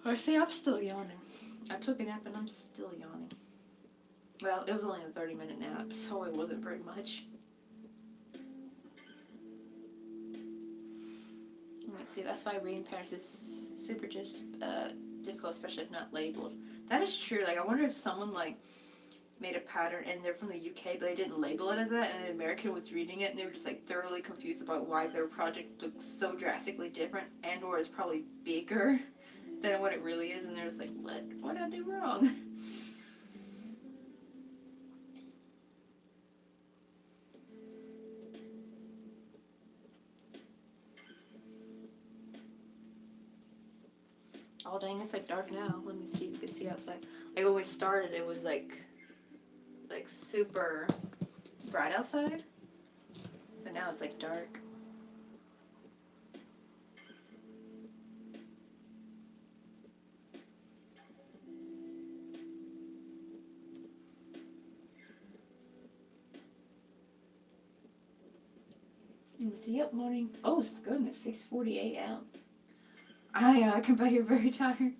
I see, I'm still yawning. I took a nap and I'm still yawning. Well, it was only a 30-minute nap, so it wasn't very much. Let me see, that's why reading patterns is super just difficult, especially if not labeled. That is true. Like, I wonder if someone like made a pattern and they're from the UK, but they didn't label it as that, and an American was reading it and they were just like thoroughly confused about why their project looks so drastically different and or is probably bigger than what it really is, and they're just like, what did I do wrong? Oh dang, it's like dark now. Let me see if you can see outside. Like when we started, it was like super bright outside, but now it's like dark. Let me see. Yep, morning. Oh, it's going at 6:40 a.m. I can bet you're very tired.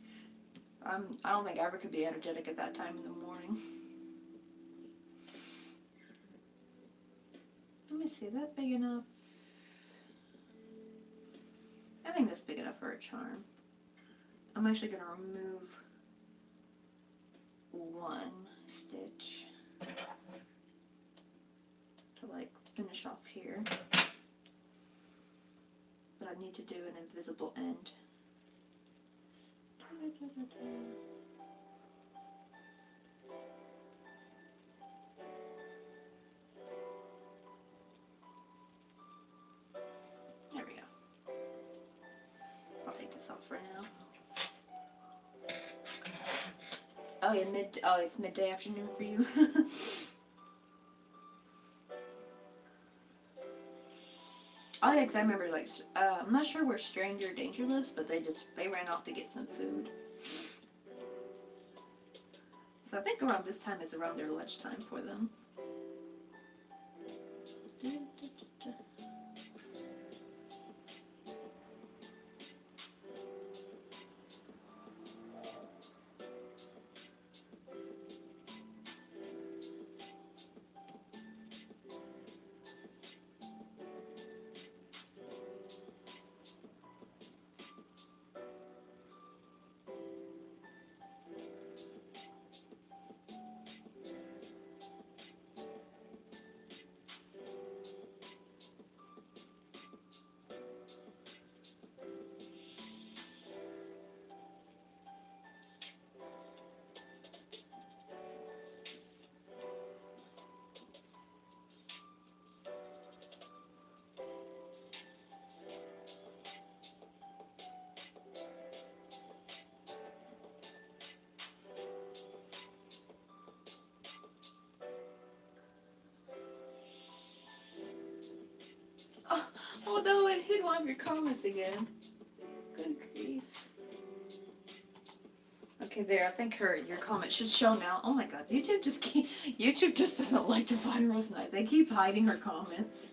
I don't think I ever could be energetic at that time in the morning. Let me see, is that big enough? I think that's big enough for a charm. I'm actually going to remove one stitch to like finish off here. But I need to do an invisible end. There we go. I'll take this off for now. Oh yeah, it's midday afternoon for you. Oh yeah, because I remember like I'm not sure where Stranger Danger lives, but they ran off to get some food. So I think around this time is around their lunchtime for them. Oh no, it hit one of your comments again. Good grief. Okay, there. I think your comment should show now. Oh my god, YouTube just doesn't like to find Rose Knight. They keep hiding her comments.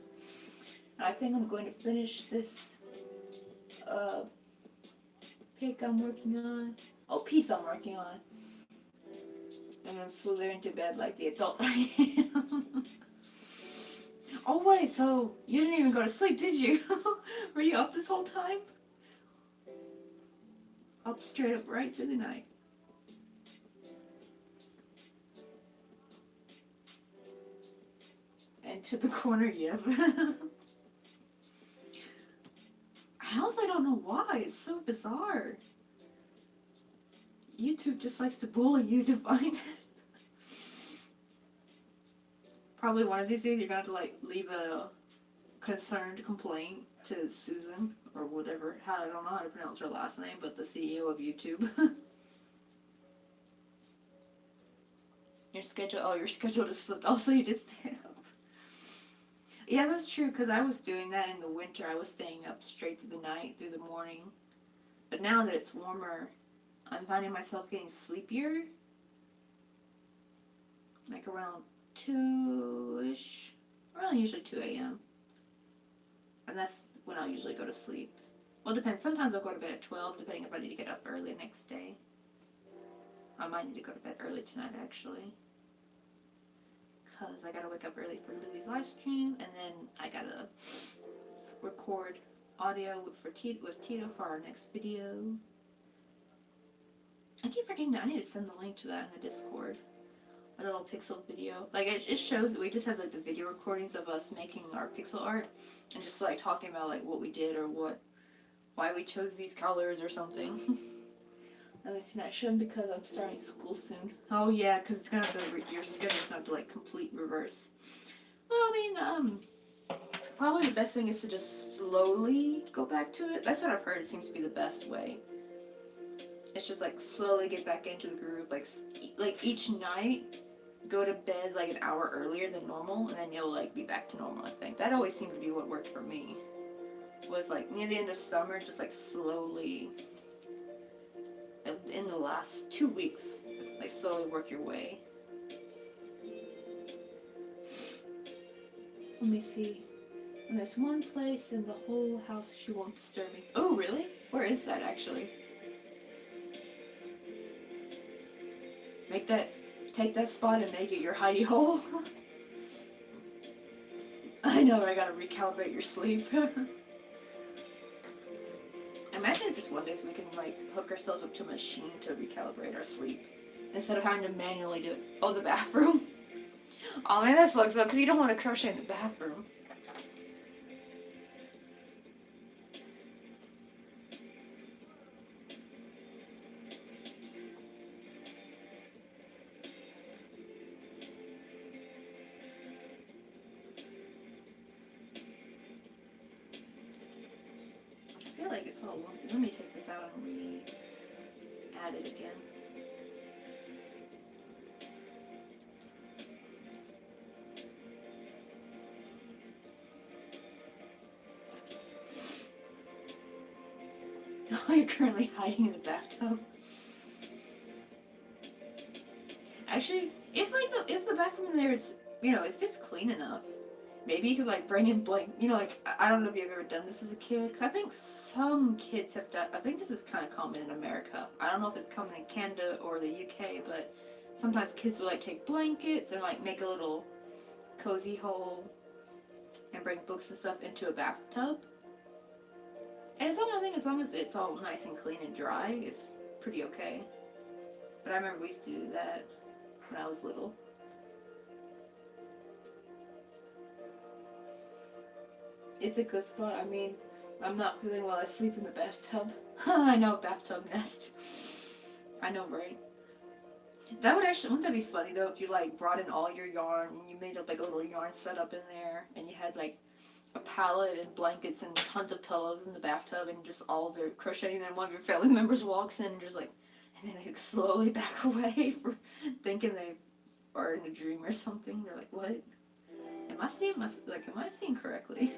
I think I'm going to finish this pick I'm working on. Oh, piece I'm working on. And then slither into bed like the adult I am. Oh wait, so you didn't even go to sleep, did you? Were you up this whole time? Up straight up right through the night. And to the corner, yep. I honestly don't know why. It's so bizarre. YouTube just likes to bully you to find it. Probably one of these days you're going to have to like leave a concerned complaint to Susan or whatever. I don't know how to pronounce her last name, but the CEO of YouTube. Your schedule is flipped. Also, you did stay up. Yeah, that's true, because I was doing that in the winter. I was staying up straight through the night, through the morning. But now that it's warmer, I'm finding myself getting sleepier. Like around 2-ish. Around usually 2 a.m. And that's when I'll usually go to sleep. Well, it depends. Sometimes I'll go to bed at 12, depending if I need to get up early the next day. I might need to go to bed early tonight, actually. Because I gotta wake up early for Louis' live stream, and then I gotta record audio with Tito for our next video. I keep forgetting that I need to send the link to that in the Discord. A little pixel video. Like, it shows that we just have like the video recordings of us making our pixel art and just like talking about like what we did or why we chose these colors or something. Let me see, I shouldn't because I'm starting school soon. Oh yeah, because it's gonna have to, your schedule's gonna have to like complete reverse. Well, I mean, probably the best thing is to just slowly go back to it. That's what I've heard. It seems to be the best way. It's just like slowly get back into the groove. Like each night, go to bed like an hour earlier than normal, and then you'll like be back to normal. I think that always seemed to be what worked for me. Was like near the end of summer, just like slowly. In the last 2 weeks, like slowly work your way. Let me see. And there's one place in the whole house she won't disturb me. Oh, really? Where is that actually? Take that spot and make it your hidey hole. I know, I gotta recalibrate your sleep. Imagine if just one day we can like hook ourselves up to a machine to recalibrate our sleep instead of having to manually do it. Oh, the bathroom. Oh man, that sucks though, because you don't want to crochet in the bathroom. I feel like it's all lumpy. Let me take this out and re-add it again. Oh, you're currently hiding in the bathtub. Actually, if the bathroom in there is, if it's clean enough, maybe you could like bring in like I don't know if you've ever done this as a kid, because I think some kids have done. I think this is kind of common in America. I don't know if it's common in Canada or the UK, but sometimes kids will like take blankets and like make a little cozy hole and bring books and stuff into a bathtub. And I think as long as it's all nice and clean and dry, it's pretty okay. But I remember we used to do that when I was little. It's a good spot. I mean, I'm not feeling well. I sleep in the bathtub. I know, bathtub nest. I know, right? Wouldn't that be funny though if you like brought in all your yarn and you made up like a little yarn setup in there and you had like a pallet and blankets and tons of pillows in the bathtub and just all of their crocheting, and then one of your family members walks in and just like, and they like slowly back away for thinking they are in a dream or something. They're like, what? Am I seeing correctly?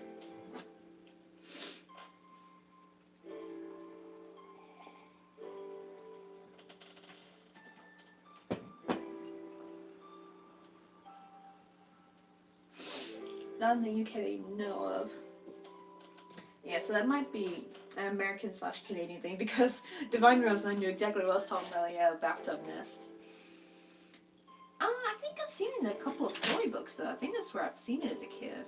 Not in the UK that you know of. Yeah, so that might be an American/Canadian thing, because Divine Rose, I knew exactly what I was talking about. Yeah, bathtub nest. I think I've seen it in a couple of storybooks though. I think that's where I've seen it as a kid.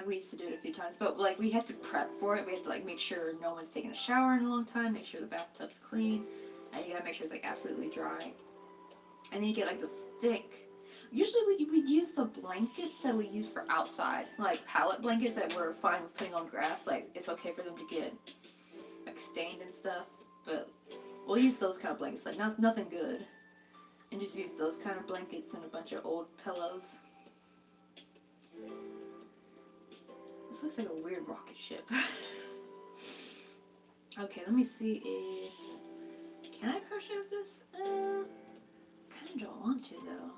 We used to do it a few times, but like we had to prep for it. We had to like make sure no one's taken a shower in a long time, make sure the bathtub's clean, and you gotta make sure it's like absolutely dry. And then you get like those thick. Usually we'd use the blankets that we use for outside, like pallet blankets that we're fine with putting on grass. Like it's okay for them to get like stained and stuff, but we'll use those kind of blankets, like nothing good, and just use those kind of blankets and a bunch of old pillows. This looks like a weird rocket ship. Okay, let me see if can I crochet with this? Kind of don't want to though.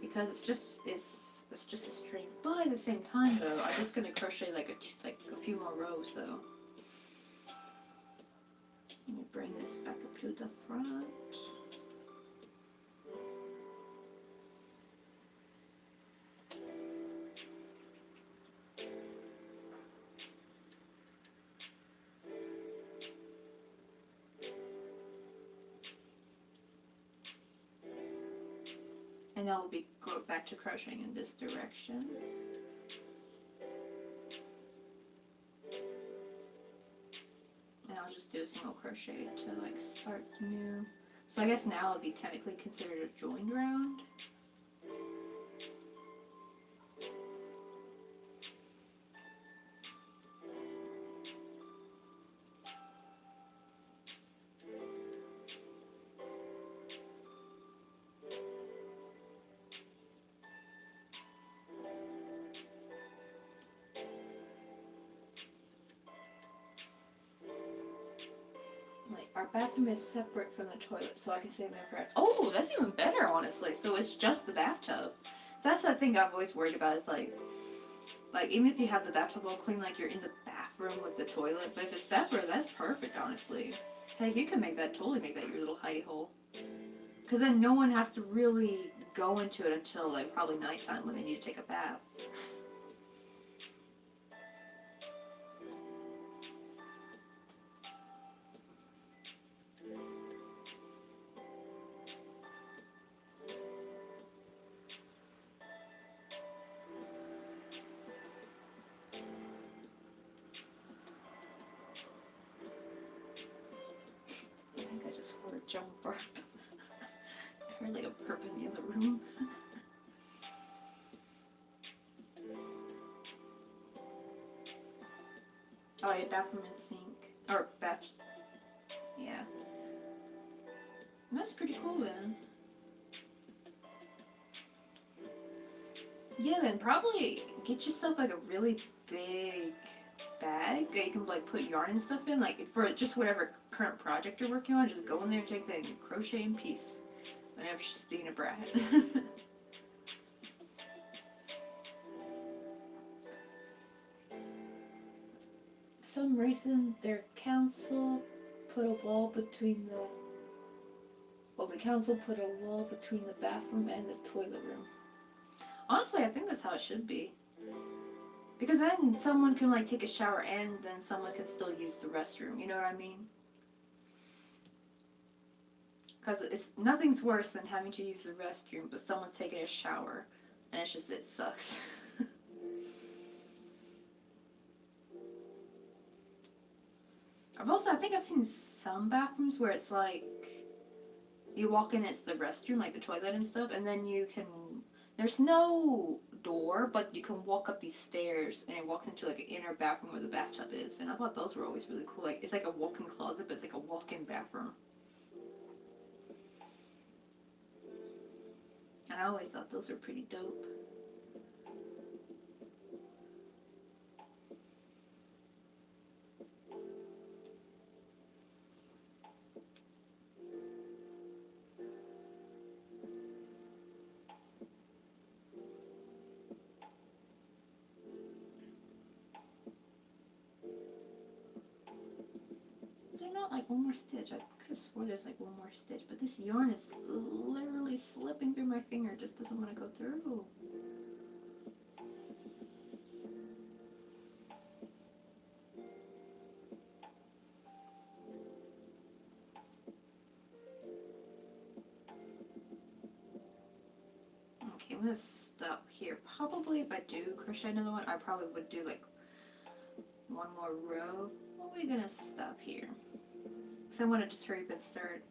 Because it's just a string. But at the same time though, I'm just gonna crochet like a few more rows though. Let me bring this back up to the front. And I'll go back to crocheting in this direction. And I'll just do a single crochet to like start new. So I guess now it'll be technically considered a joined round. Our bathroom is separate from the toilet, so I can stay there for. Oh, that's even better, honestly. So it's just the bathtub. So that's the thing I've always worried about. Is like even if you have the bathtub all clean, like you're in the bathroom with the toilet. But if it's separate, that's perfect, honestly. Heck, you can totally make that your little hidey hole. Because then no one has to really go into it until like probably nighttime when they need to take a bath. I think I just heard a jump burp. I heard like a burp in the other room. Oh yeah, bathroom and sink. Or bath. Yeah. That's pretty cool then. Yeah, then probably get yourself like a really big bag that you can like put yarn and stuff in, like for just whatever current project you're working on. Just go in there and take that and crochet in peace. Whenever she's being a brat. For some reason, their council put a wall between the. Well, the council put a wall between the bathroom and the toilet room. Honestly, I think that's how it should be. Because then someone can like take a shower and then someone can still use the restroom. You know what I mean? Because nothing's worse than having to use the restroom, but someone's taking a shower, and it sucks. I think I've seen some bathrooms where it's like you walk in, it's the restroom, like the toilet and stuff, and then there's no door, but you can walk up these stairs, and it walks into like an inner bathroom where the bathtub is. And I thought those were always really cool. Like it's like a walk-in closet, but it's like a walk-in bathroom. And I always thought those were pretty dope. Not like one more stitch. I could have swore there's like one more stitch, but this yarn is literally slipping through my finger. It just doesn't want to go through. Okay, I'm gonna stop here. Probably if I do crochet another one, I probably would do like one more row. Well, we're gonna stop here. So I want to just hurry up and start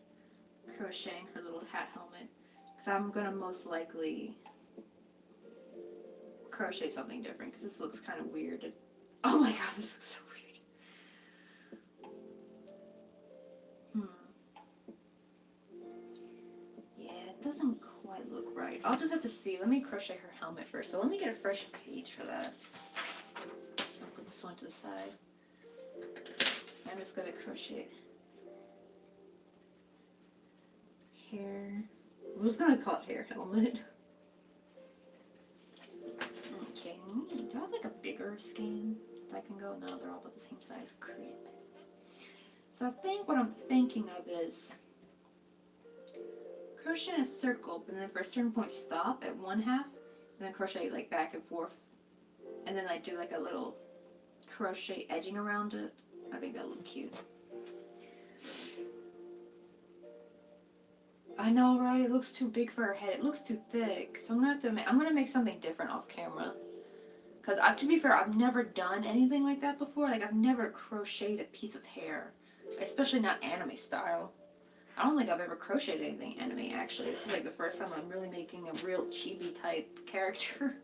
crocheting her little hat helmet. Because I'm going to most likely crochet something different. Because this looks kind of weird. Oh my god, this looks so weird. Yeah, it doesn't quite look right. I'll just have to see. Let me crochet her helmet first. So let me get a fresh page for that. I'll put this one to the side. I'm just going to crochet hair. I'm just gonna call it hair helmet. Okay, do I have like a bigger skein that I can go? No, they're all about the same size. Crap. So I think what I'm thinking of is crochet in a circle, but then for a certain point stop at one half, and then crochet like back and forth, and then I do like a little crochet edging around it. I think that'll look cute. I know, right? It looks too big for her head. It looks too thick. So I'm gonna make something different off camera. Cause to be fair, I've never done anything like that before. Like I've never crocheted a piece of hair. especially not anime style. I don't think I've ever crocheted anything anime, actually. This is like the first time I'm really making a real chibi type character.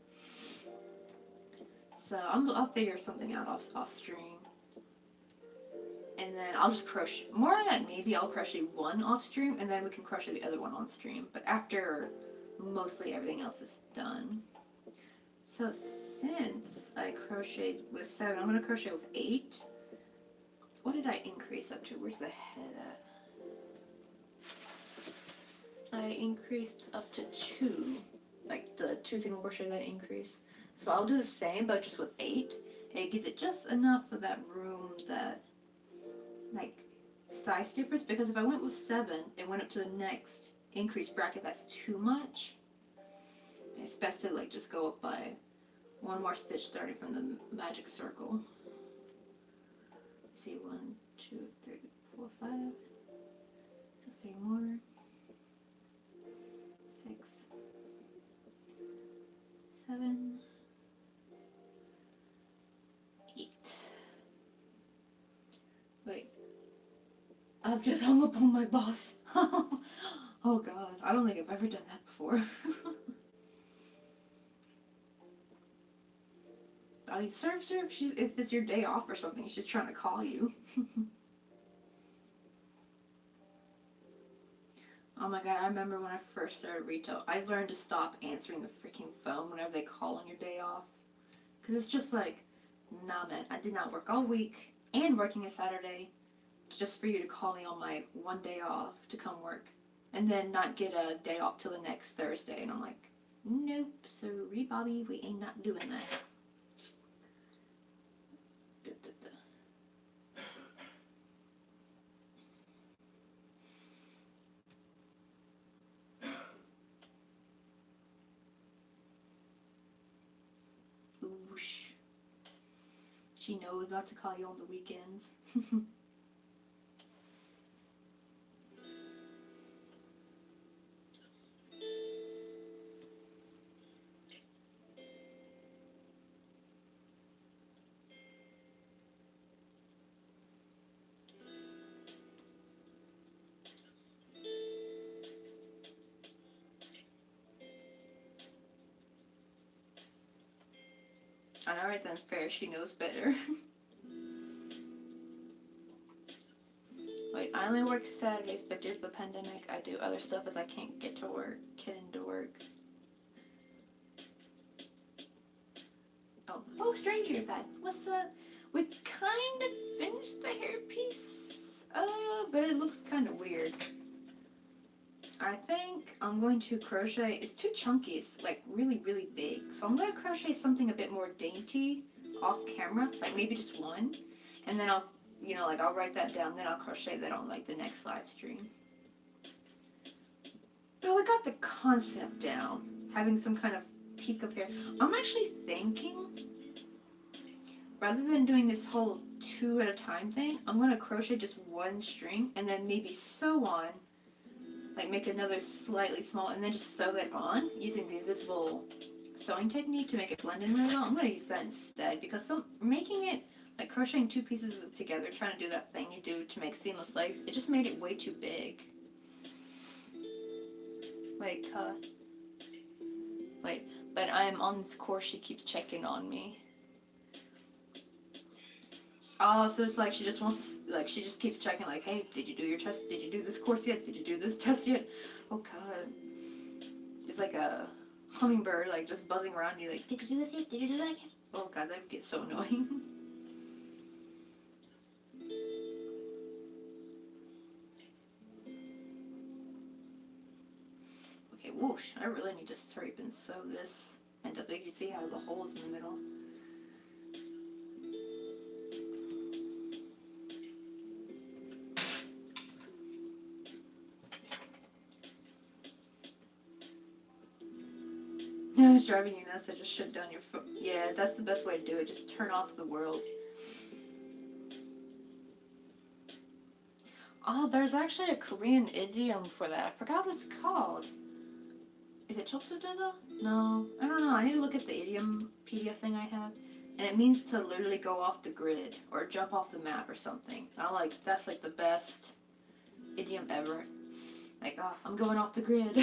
So I'll figure something out off stream. And then I'll just crochet. More than maybe I'll crochet one off stream, and then we can crochet the other one on stream. But after mostly everything else is done. So since I crocheted with 7, I'm going to crochet with 8. What did I increase up to? Where's the head at? I increased up to 2. Like the 2 single crochet that I increased. So I'll do the same, but just with 8. It gives it just enough of that room, that like size difference, because if I went with 7 and went up to the next increase bracket, that's too much. It's best to like just go up by 1 more stitch starting from the magic circle. Let's see, 1, 2, 3, 4, 5. So 3 more. 6, 7, 8. Wait. I've just hung up on my boss. Oh god, I don't think I've ever done that before. I mean, serve, if it's your day off or something, she's trying to call you. Oh my god, I remember when I first started retail, I learned to stop answering the freaking phone whenever they call on your day off. Because it's just like, nah man, I did not work all week and working a Saturday just for you to call me on my one day off to come work. And then not get a day off till the next Thursday. And I'm like, nope, sorry Bobby, we ain't not doing that. Whoosh. She knows not to call you on the weekends. I know, right then, fair, she knows better. Wait, I only work Saturdays, but due to the pandemic, I do other stuff as I can't get into work. Oh, stranger, you're back. What's up? We kind of finished the hairpiece, but it looks kind of weird. I think I'm going to crochet, it's too chunky, it's like really, really big. So I'm going to crochet something a bit more dainty off camera, like maybe just 1. And then I'll, I'll write that down, then I'll crochet that on like the next live stream. But we got the concept down, having some kind of peak of hair. I'm actually thinking, rather than doing this whole 2 at a time thing, I'm going to crochet just 1 string and then maybe sew on, like make another slightly smaller, and then just sew that on using the invisible sewing technique to make it blend in really well. I'm going to use that instead, because making it, like crocheting 2 pieces together, trying to do that thing you do to make seamless legs, it just made it way too big. Wait, but I'm on this course, she keeps checking on me. Oh, so it's like she just wants to, like, she just keeps checking, like, hey, did you do your test? Did you do this course yet? Did you do this test yet? Oh, God. It's like a hummingbird, like, just buzzing around you, like, did you do this yet? Did you do that yet? Oh, God, that would get so annoying. Okay, whoosh. I really need to hurry up and sew this end up. You can see how the hole is in the middle. No, it's driving you nuts. I just shut down your phone. Yeah, that's the best way to do it. Just turn off the world. Oh, there's actually a Korean idiom for that. I forgot what it's called. Is it chopsudada? No, I don't know. I need to look at the idiom PDF thing I have. And it means to literally go off the grid or jump off the map or something. And I'm like, that's like the best idiom ever. Like, oh, I'm going off the grid.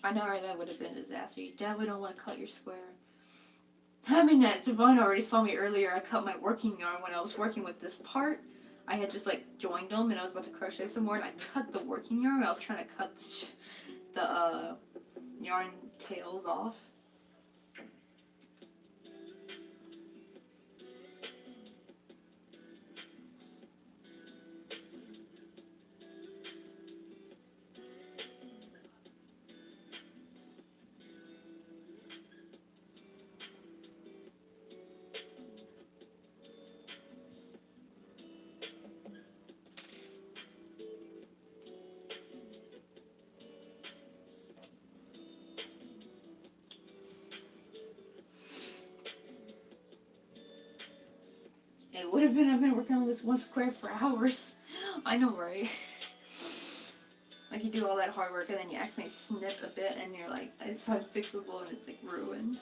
I know, right? That would have been a disaster. Dad, we don't want to cut your square. I mean, Devon already saw me earlier. I cut my working yarn when I was working with this part. I had just like joined them and I was about to crochet some more and I cut the working yarn. I was trying to cut the yarn tails off. It would have been, I've been working on this one square for hours. I know, right? Like you do all that hard work and then you accidentally snip a bit and you're like, it's unfixable and it's like ruined.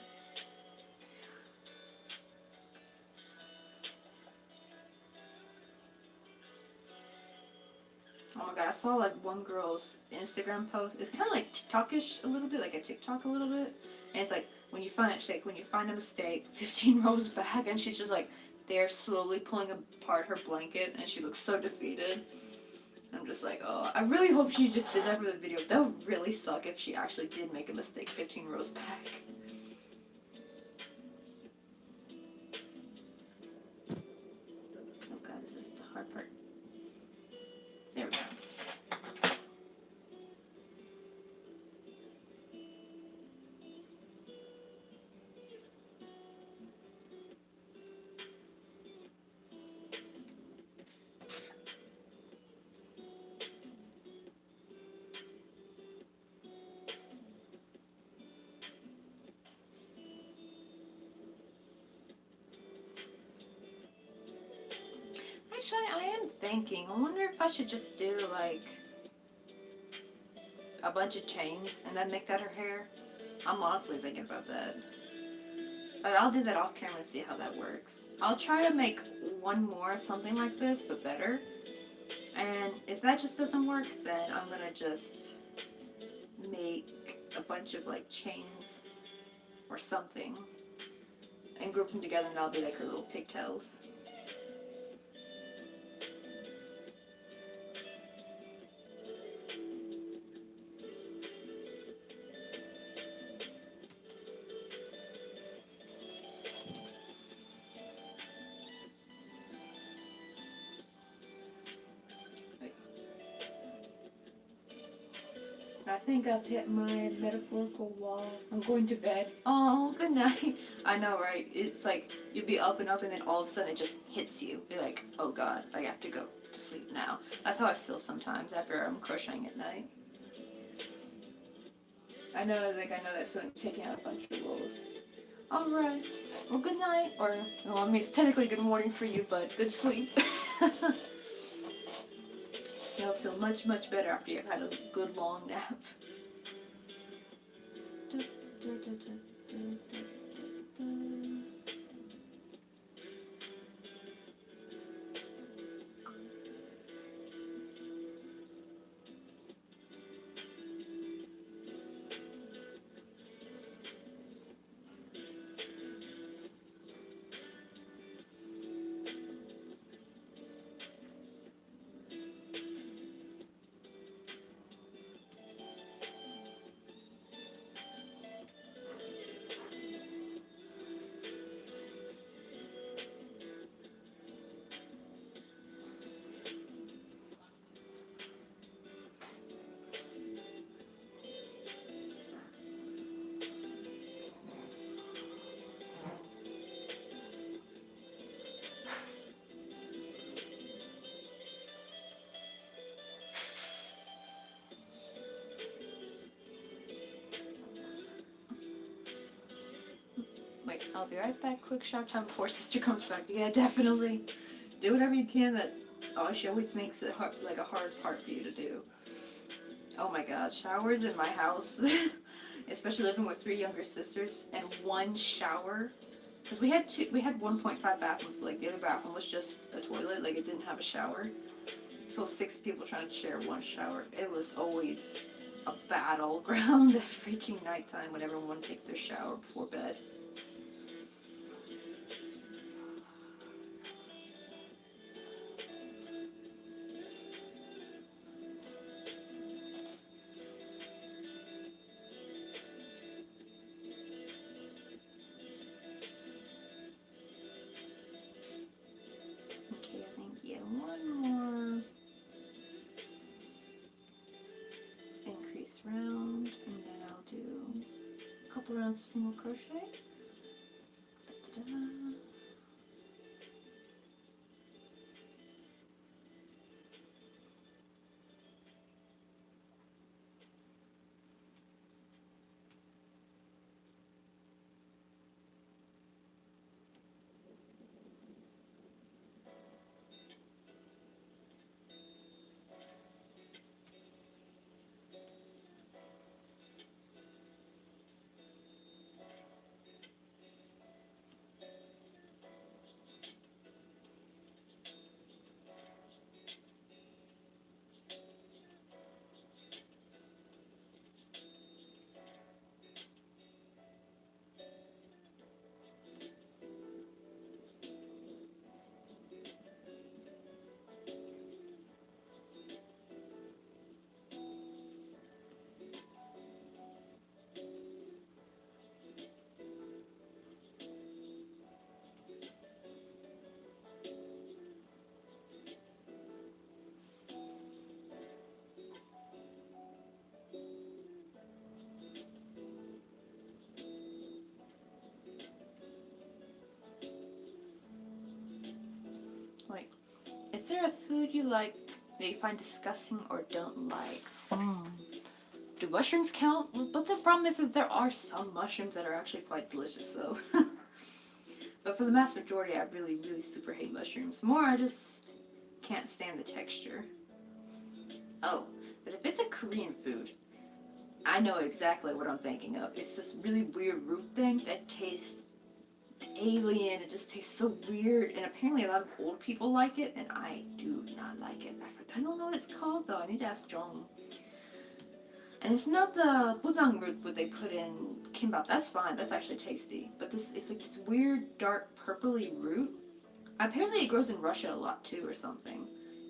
Oh my god, I saw like one girl's Instagram post. It's kind of like TikTokish a little bit, like a TikTok a little bit. And it's like, when you find a mistake, 15 rows back, and she's just like, they're slowly pulling apart her blanket, and she looks so defeated. I'm just like, oh, I really hope she just did that for the video. That would really suck if she actually did make a mistake 15 rows back. Oh god, this is the hard part. There we go. Actually, I am thinking, I wonder if I should just do like a bunch of chains and then make that her hair. I'm honestly thinking about that. But I'll do that off camera and see how that works. I'll try to make one more, something like this, but better. And if that just doesn't work, then I'm gonna just make a bunch of like chains or something and group them together and that'll be like her little pigtails. I think I've hit my metaphorical wall. I'm going to bed. Oh, good night. I know, right? It's like you'd be up and then all of a sudden it just hits you. You're like, oh god, I have to go to sleep now. That's how I feel sometimes after I'm crocheting at night. I know that feeling taking out a bunch of rolls. Alright. Well, good night. Or, well, I mean, it's technically good morning for you, but good sleep. You'll feel much, much better after you've had a good long nap. Wait, I'll be right back. Quick shop time before sister comes back. Yeah, definitely. Do whatever you can. Oh, she always makes it hard, like a hard part for you to do. Oh my god, showers in my house. especially living with 3 younger sisters and 1 shower. Because we had 1.5 bathrooms, so like the other bathroom was just a toilet, like it didn't have a shower. So 6 people trying to share 1 shower. It was always a battleground at freaking nighttime when everyone would take their shower before bed. Okay, I think, yeah, 1 more increase round, and then I'll do a couple rounds of single crochet. Da-da-da. Like, is there a food you like that you find disgusting or don't like? Do mushrooms count? But the problem is that there are some mushrooms that are actually quite delicious, so. But for the vast majority, I really, really super hate mushrooms. More, I just can't stand the texture. Oh, but if it's a Korean food, I know exactly what I'm thinking of. It's this really weird root thing that tastes alien. It just tastes so weird, and apparently a lot of old people like it, and I do not like it. I don't know what it's called though. I need to ask Jong. And it's not the budang root what they put in kimbap. That's fine. That's actually tasty. But this, it's like this weird dark purpley root. Apparently it grows in Russia a lot too or something.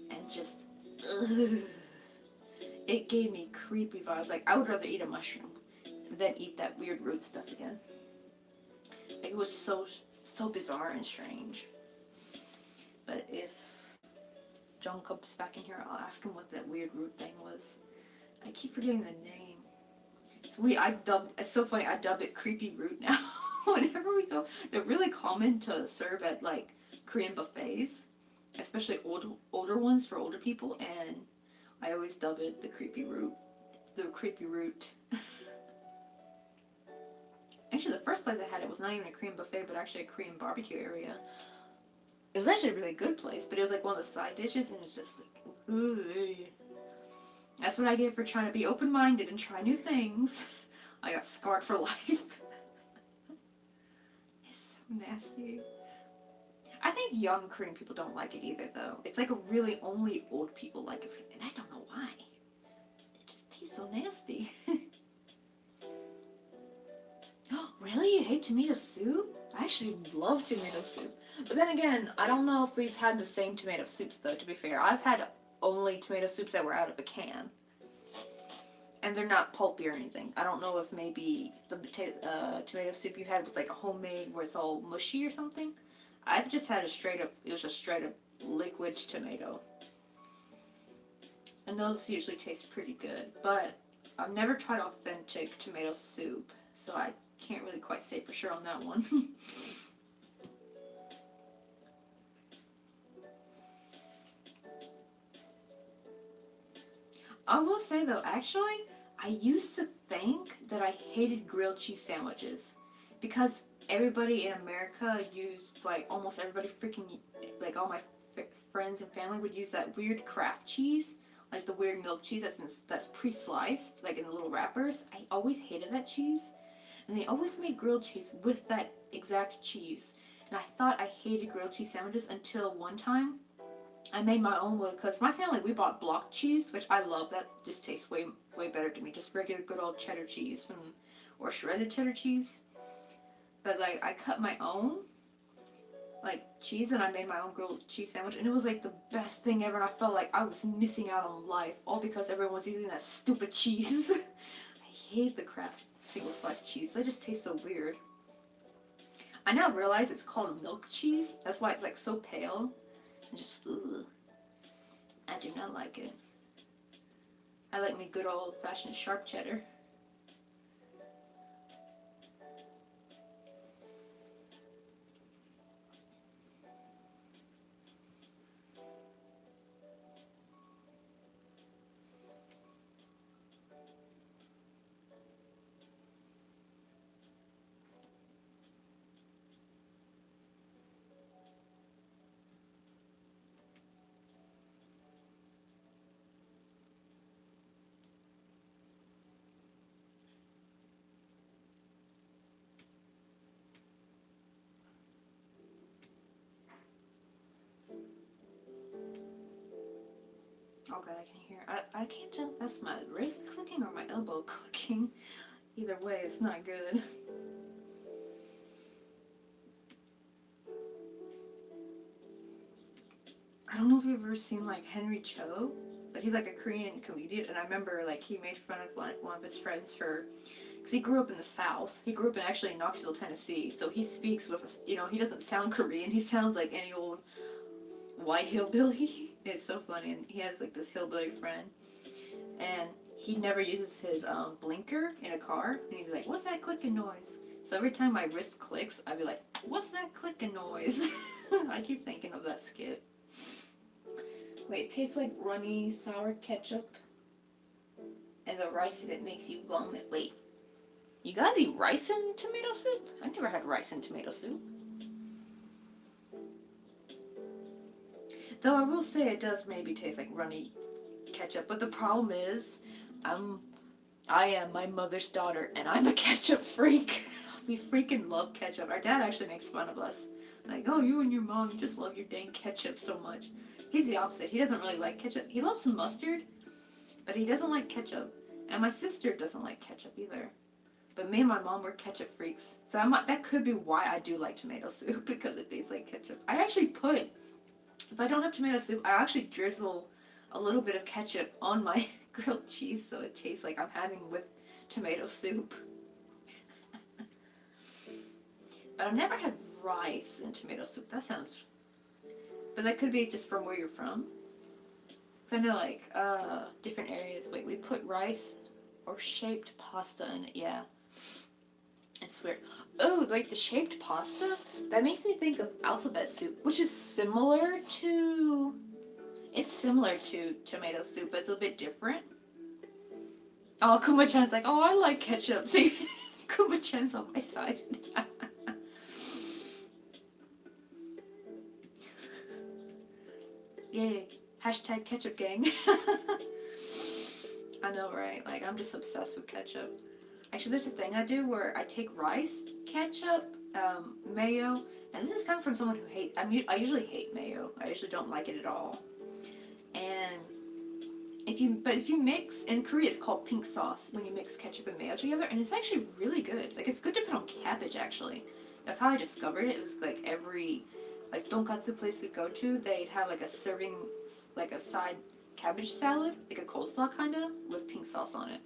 And just, ugh. It gave me creepy vibes. Like, I would rather eat a mushroom than eat that weird root stuff again. Like, it was so bizarre and strange. But if John comes back in here, I'll ask him what that weird root thing was. I keep forgetting the name. It's weird. It's so funny. I dub it creepy root now. Whenever we go, they're really common to serve at like Korean buffets, especially older ones for older people, and I always dub it the creepy root. The creepy root. Actually, the first place I had it was not even a Korean buffet, but actually a Korean barbecue area. It was actually a really good place, but it was like one of the side dishes, and it's just like, ooh. That's what I get for trying to be open-minded and try new things. I got scarred for life. It's so nasty. I think young Korean people don't like it either, though. It's like really only old people like it, and I don't know why. It just tastes so nasty. Oh, really? You hate tomato soup? I actually love tomato soup. But then again, I don't know if we've had the same tomato soups, though, to be fair. I've had only tomato soups that were out of a can. And they're not pulpy or anything. I don't know if maybe the tomato soup you had was like a homemade where it's all mushy or something. I've just had it was just straight up liquid tomato. And those usually taste pretty good. But I've never tried authentic tomato soup, so I can't really quite say for sure on that one. I will say though, actually, I used to think that I hated grilled cheese sandwiches because everybody in America used, like, almost everybody freaking, like, all my friends and family would use that weird Kraft cheese, like the weird milk cheese that's pre-sliced, like in the little wrappers. I always hated that cheese. And they always made grilled cheese with that exact cheese. And I thought I hated grilled cheese sandwiches until one time I made my own with, because my family, we bought block cheese, which I love. That just tastes way better to me. Just regular good old cheddar cheese or shredded cheddar cheese. But like I cut my own like cheese and I made my own grilled cheese sandwich, and it was like the best thing ever. And I felt like I was missing out on life, all because everyone was using that stupid cheese. I hate the Kraft single slice cheese. They just taste so weird. I now realize it's called milk cheese. That's why it's like so pale. And just, ugh. I do not like it. I like me good old fashioned sharp cheddar. Oh god, I can hear. I can't tell if that's my wrist clicking or my elbow clicking. Either way, it's not good. I don't know if you've ever seen like Henry Cho, but he's like a Korean comedian, and I remember like he made fun of one of his friends for, because he grew up in the South. He grew up in actually Knoxville, Tennessee, so he speaks with, he doesn't sound Korean. He sounds like any old white hillbilly. It's so funny, and he has like this hillbilly friend, and he never uses his blinker in a car, and he's like, "What's that clicking noise?" So every time my wrist clicks, I'd be like, "What's that clicking noise?" I keep thinking of that skit. Wait, it tastes like runny sour ketchup, and the rice in it makes you vomit. Wait, you guys eat rice in tomato soup? I never had rice in tomato soup. Though I will say it does maybe taste like runny ketchup, but the problem is, I am my mother's daughter, and I'm a ketchup freak. We freaking love ketchup. Our dad actually makes fun of us. Like, oh, you and your mom, you just love your dang ketchup so much. He's the opposite. He doesn't really like ketchup. He loves mustard, but he doesn't like ketchup. And my sister doesn't like ketchup either. But me and my mom were ketchup freaks. So that could be why I do like tomato soup, because it tastes like ketchup. I actually if I don't have tomato soup, I actually drizzle a little bit of ketchup on my grilled cheese so it tastes like I'm having with tomato soup. But I've never had rice in tomato soup. That sounds... But that could be just from where you're from. Cause I know like different areas. Wait, we put rice or shaped pasta in it. Yeah, it's weird. Oh, like the shaped pasta. That makes me think of alphabet soup, which is similar to. It's similar to tomato soup, but it's a bit different. Oh, Kuma-chan's like, oh, I like ketchup. See, Kuma-chan's on my side. Yay. Hashtag ketchup gang. I know, right? Like, I'm just obsessed with ketchup. Actually, there's a thing I do where I take rice, ketchup, mayo, and this is coming from someone who I usually hate mayo. I usually don't like it at all. And if you mix, in Korea it's called pink sauce when you mix ketchup and mayo together, and it's actually really good. Like, it's good to put on cabbage, actually. That's how I discovered it. It was like every tonkatsu place we go to, they'd have like a serving, like a side cabbage salad, like a coleslaw kind of, with pink sauce on it.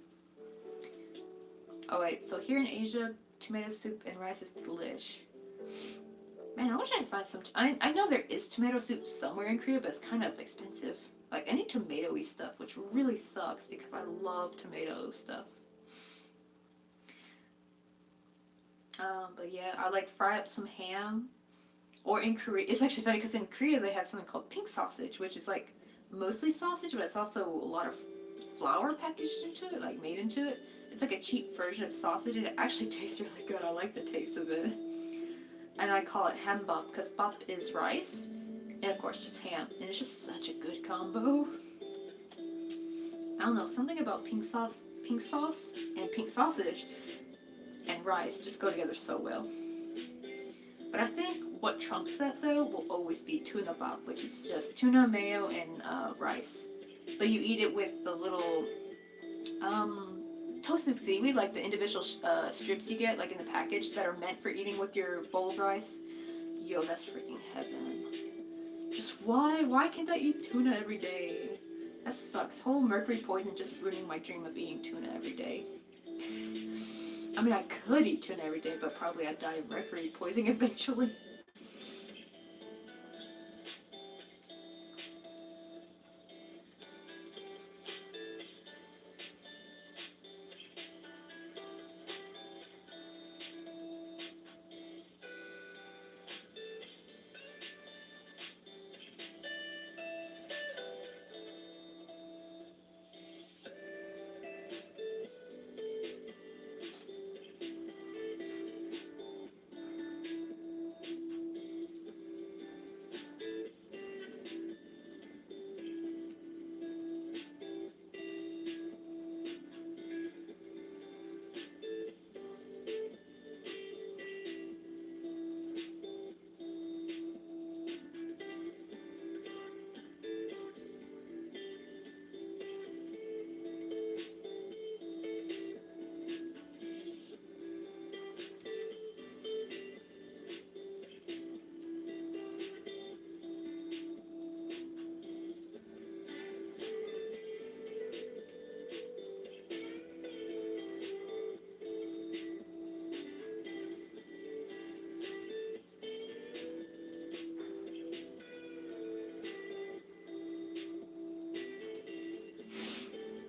Oh wait, so here in Asia, tomato soup and rice is delish. Man, I wish I could find some. I know there is tomato soup somewhere in Korea, but it's kind of expensive. Like any tomatoey stuff, which really sucks because I love tomato stuff. But yeah, I like fry up some ham. Or in Korea, it's actually funny because in Korea they have something called pink sausage, which is like mostly sausage, but it's also a lot of flour packaged into it, like made into it. It's like a cheap version of sausage, and it actually tastes really good. I like the taste of it. And I call it hambap because bap is rice, and of course just ham, and it's just such a good combo. I don't know, something about pink sauce and pink sausage and rice just go together so well. But I think what trumps that though will always be tuna bop, which is just tuna, mayo, and rice. But you eat it with the little toasted seaweed, like the individual strips you get, like in the package, that are meant for eating with your bowl of rice. Yo, that's freaking heaven. Just why can't I eat tuna every day? That sucks. Whole mercury poison just ruining my dream of eating tuna every day. I mean, I could eat tuna every day, but probably I'd die of mercury poisoning eventually.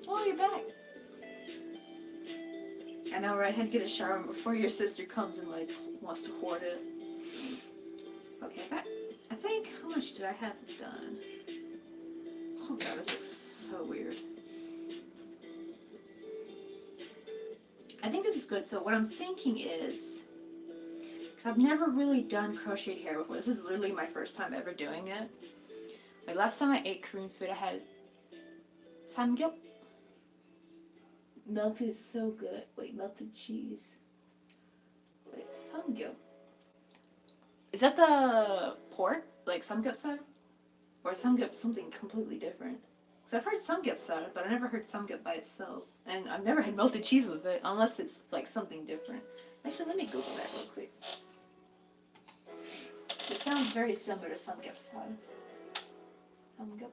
Oh, you're back. I know, right? I had to get a shower before your sister comes and like wants to hoard it. Okay, I think, how much did I have done? Oh god, this looks so weird. I think this is good. So what I'm thinking is, because I've never really done crocheted hair before. This is literally my first time ever doing it. Like last time I ate Korean food, I had samgyeop. Melted is so good. Wait, melted cheese. Wait, samgyeop. Is that the pork? Like samgyeopsal? Or samgyeop something completely different? Because I've heard samgyeopsal, but I never heard samgyeop by itself. And I've never had melted cheese with it, unless it's like something different. Actually, let me Google that real quick. It sounds very similar to samgyeopsal. Samgyeop.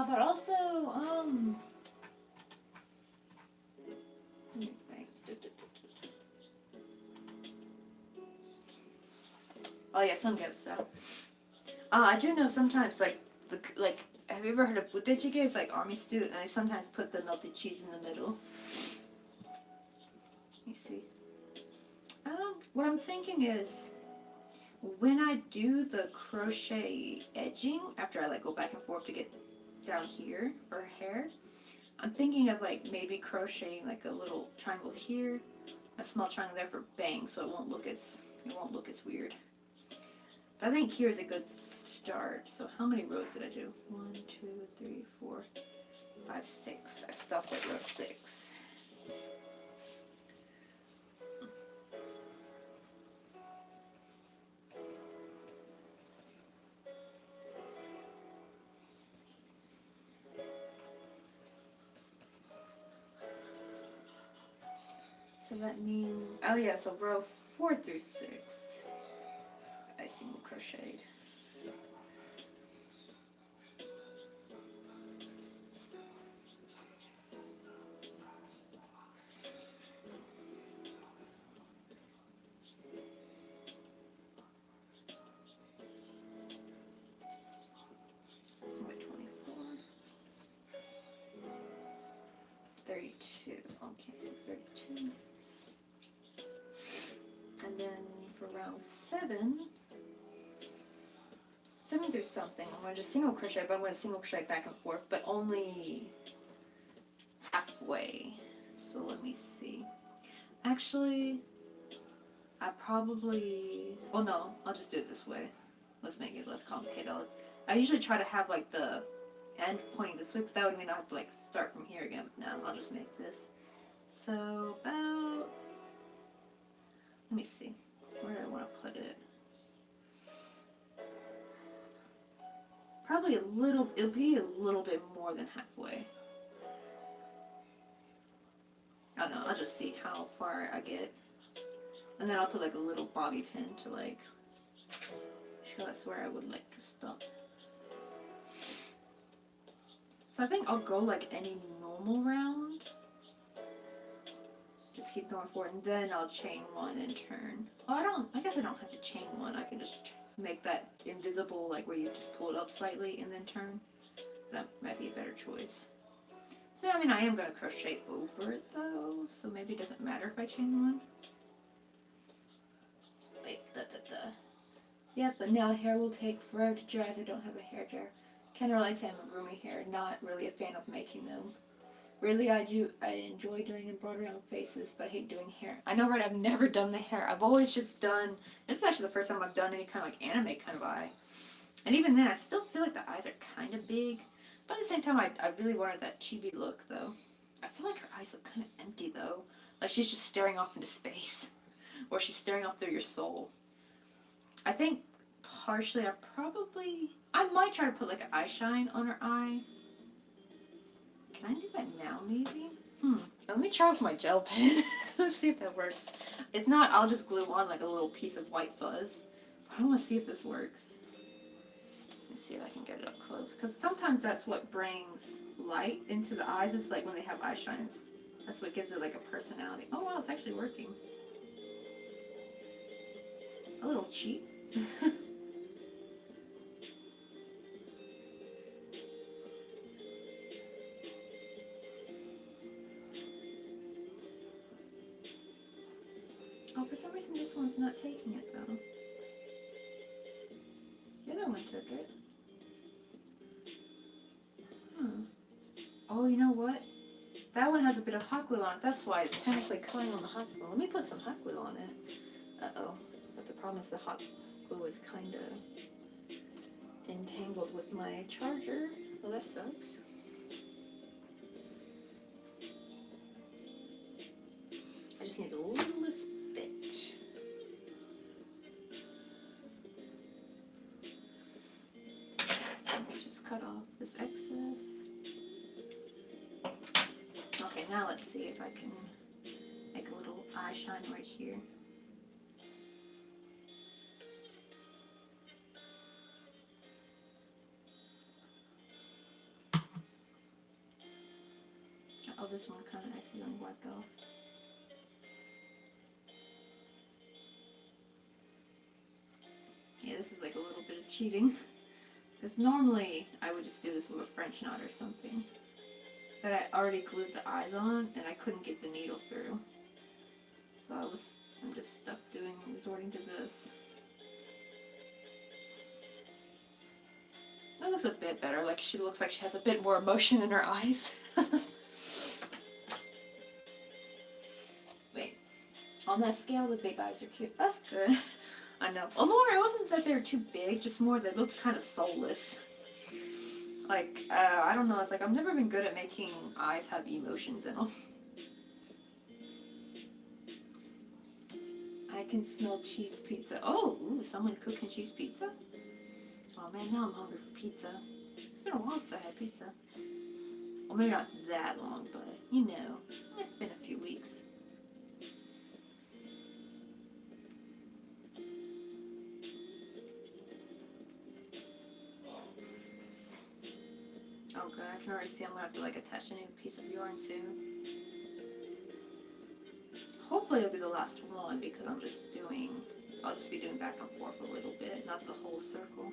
But also, let me think. Oh yeah, samgyeopsal. I do know sometimes, like, have you ever heard of budae jjigae? It's like army stew, and they sometimes put the melted cheese in the middle. Let me see. What I'm thinking is, when I do the crochet edging, after I like go back and forth to get down here for hair, I'm thinking of like maybe crocheting like a little triangle here, a small triangle there for bangs, so it won't look as weird. But I think here's a good start. So how many rows did I do? 1, 2, 3, 4, 5, 6. I stopped at row 6. So that means, oh yeah, so row 4 through 6, I single crocheted. Number 24. 32. Okay, so 32. And then for round 7 through something, I'm going to just single crochet, but I'm going to single crochet back and forth, but only halfway. So let me see. Actually, I probably, well no, I'll just do it this way. Let's make it less complicated. I usually try to have like the end pointing this way, but that would mean I have to like start from here again. But now I'll just make this. So about, let me see, where do I want to put it? Probably a little, it'll be a little bit more than halfway. I don't know, I'll just see how far I get. And then I'll put like a little bobby pin to like show us where I would like to stop. So I think I'll go like any normal round. Just keep going forward, and then I'll chain one and turn. Well, I guess I don't have to chain one. I can just make that invisible, like where you just pull it up slightly and then turn. That might be a better choice. So, I mean, I am going to crochet over it though, so maybe it doesn't matter if I chain one. Wait, Yep, but now hair will take forever to dry as I don't have a hair dryer. Can relate to amigurumi hair, not really a fan of making them. Really, I enjoy doing embroidery on faces, but I hate doing hair. I know, right? I've never done the hair. I've always just done, this is actually the first time I've done any kind of like anime kind of eye. And even then, I still feel like the eyes are kind of big. But at the same time, I really wanted that chibi look, though. I feel like her eyes look kind of empty, though. Like she's just staring off into space. Or she's staring off through your soul. I think partially I might try to put like an eye shine on her eye. Can I do that now, maybe? Let me try with my gel pen. Let's see if that works. If not, I'll just glue on like a little piece of white fuzz. I want to see if this works. Let's see if I can get it up close. Because sometimes that's what brings light into the eyes. It's like when they have eye shines. That's what gives it like a personality. Oh wow, it's actually working. A little cheap. Oh, for some reason this one's not taking it though. The other one took it. Oh, you know what? That one has a bit of hot glue on it. That's why it's technically coloring on the hot glue. Let me put some hot glue on it. Uh-oh. But the problem is the hot glue is kind of entangled with my charger. Well, that sucks. I just need the littlest bit. Just cut off this excess. Okay, now let's see if I can make a little eye shine right here. Oh, this one kind of accidentally wiped off. Yeah, this is like a little bit of cheating. Because normally I would just do this with a French knot or something. But I already glued the eyes on and I couldn't get the needle through. So I'm just stuck resorting to this. That looks a bit better. Like she looks like she has a bit more emotion in her eyes. Wait. On that scale, the big eyes are cute. That's good. I know. Well, more, it wasn't that they were too big, just more they looked kind of soulless. Like, I don't know, it's like I've never been good at making eyes have emotions in them. I can smell cheese pizza. Oh, ooh, someone cooking cheese pizza? Oh man, now I'm hungry for pizza. It's been a while since I had pizza. Well, maybe not that long, but you know, it's been a few weeks. Oh good, I can already see I'm gonna have to like attach a new piece of yarn soon. Hopefully it'll be the last one because I'll just be doing back and forth a little bit, not the whole circle.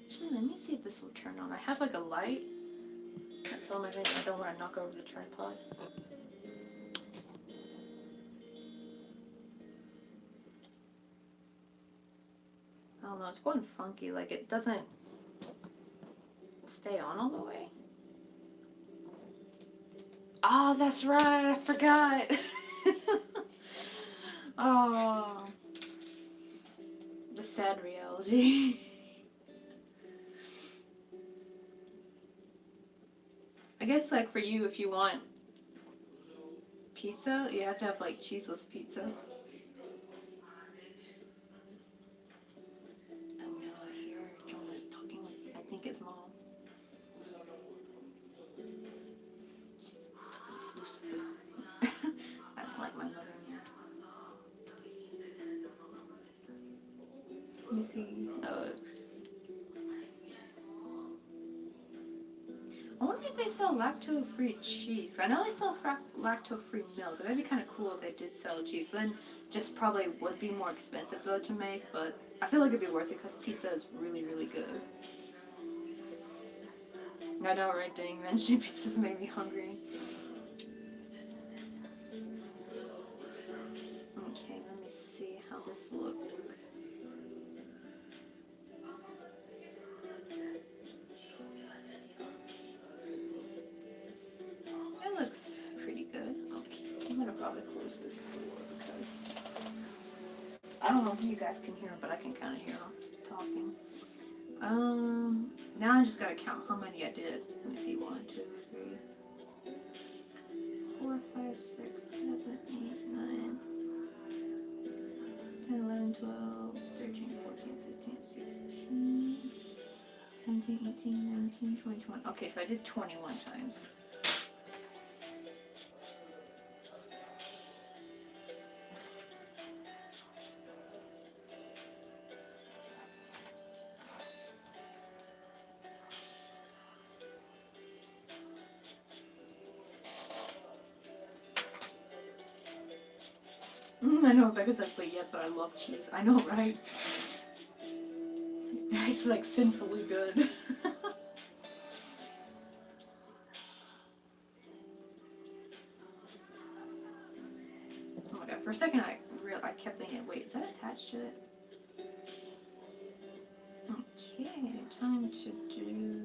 Actually, let me see if this will turn on. I have like a light. That's all my video. I don't want to knock over the tripod. don't know, it's going funky, like it doesn't stay on all the way. Oh, that's right, I forgot. Oh, the sad reality. I guess like for you, if you want pizza, you have to have like cheeseless pizza. Oh no, I hear Jonah talking with, I think his mom. She's talking to Lucifer. I don't like my mother-in-law. Let me see. I wonder if they sell lactose-free cheese. I know they sell lactose-free milk. That'd be kind of cool if they did sell cheese. Then just probably would be more expensive though to make, but I feel like it'd be worth it because pizza is really, really good. I know, right? Dang, mentioning pizzas made me hungry. Okay, let me see how this looks. It looks pretty good. Okay, I'm gonna probably close this door because I don't know if you guys can hear, but I can kind of hear them talking. Now I just gotta count how many I did. Let me see. 1, 2, 3, 4, 5, 6, 7, 8, 9, 10, 11, 12, 13, 14, 15, 16, 17, 18, 19, 20, 21. Okay, so I did 21 times. I know, Becca's like, but yeah, but I love cheese. I know, right? It's like sinfully good. Oh my god, for a second I kept thinking, wait, is that attached to it? Okay, time to do...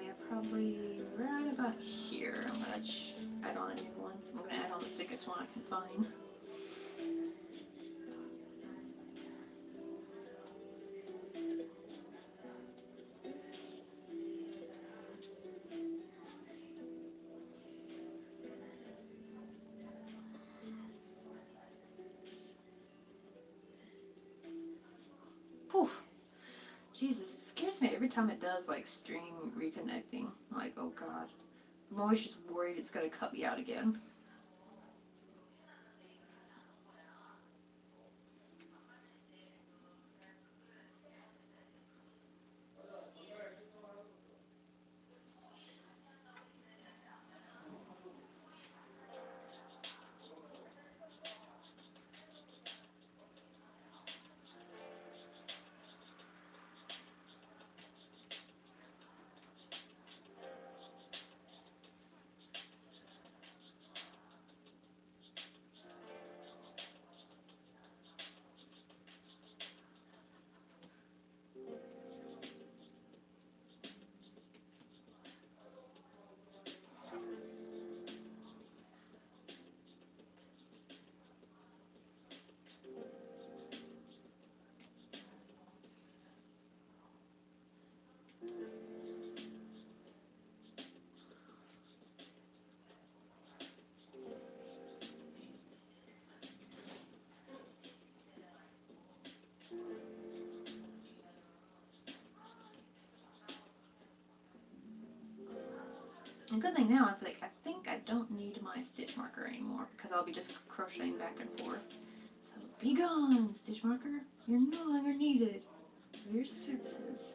yeah, probably right about here. I'm gonna add on a new one. I'm gonna add on the thickest one I can find. Poof. Jesus, it scares me every time it does like string reconnecting. I'm like, oh god. I'm always just worried it's gonna cut me out again. The good thing now is like I think I don't need my stitch marker anymore because I'll be just crocheting back and forth. So be gone, stitch marker. You're no longer needed for your services.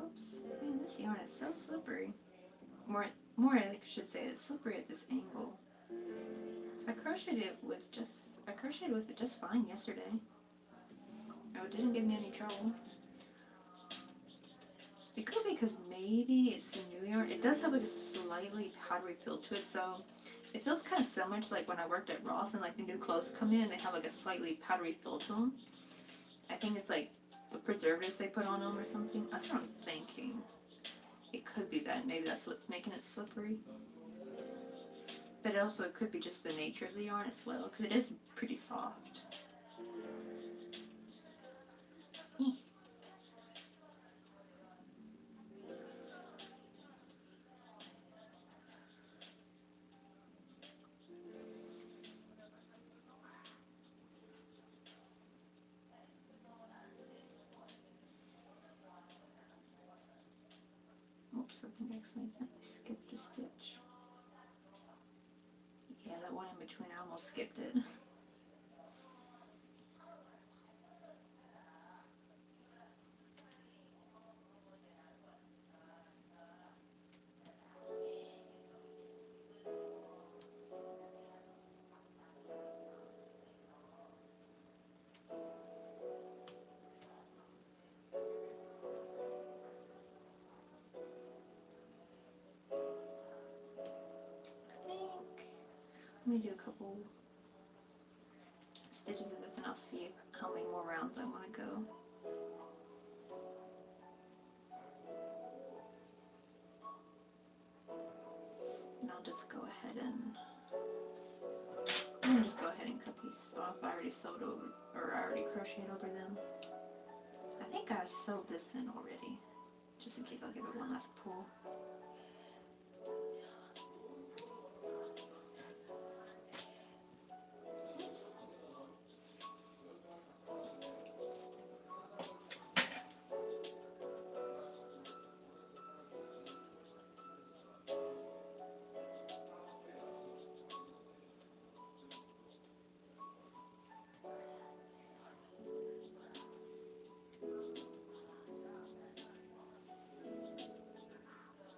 Oops. Man, this yarn is so slippery. More I should say, it's slippery at this angle. So I crocheted with it just fine yesterday. Oh, it didn't give me any trouble. It could be because maybe it's some new yarn. It does have like a slightly powdery feel to it, so it feels kind of similar to like when I worked at Ross and like the new clothes come in, they have like a slightly powdery feel to them. I think it's like the preservatives they put on them or something. That's what I'm thinking. It could be that. Maybe that's what's making it slippery. But also it could be just the nature of the yarn as well, because it is pretty soft. Oops, I think I accidentally skipped a stitch. Yeah, that one in between, I almost skipped it. Let me do a couple stitches of this and I'll see how many more rounds I want to go. And I'll just go ahead and cut these off. I already sewed over, or I already crocheted over them. I think I sewed this in already, just in case I'll give it one last pull.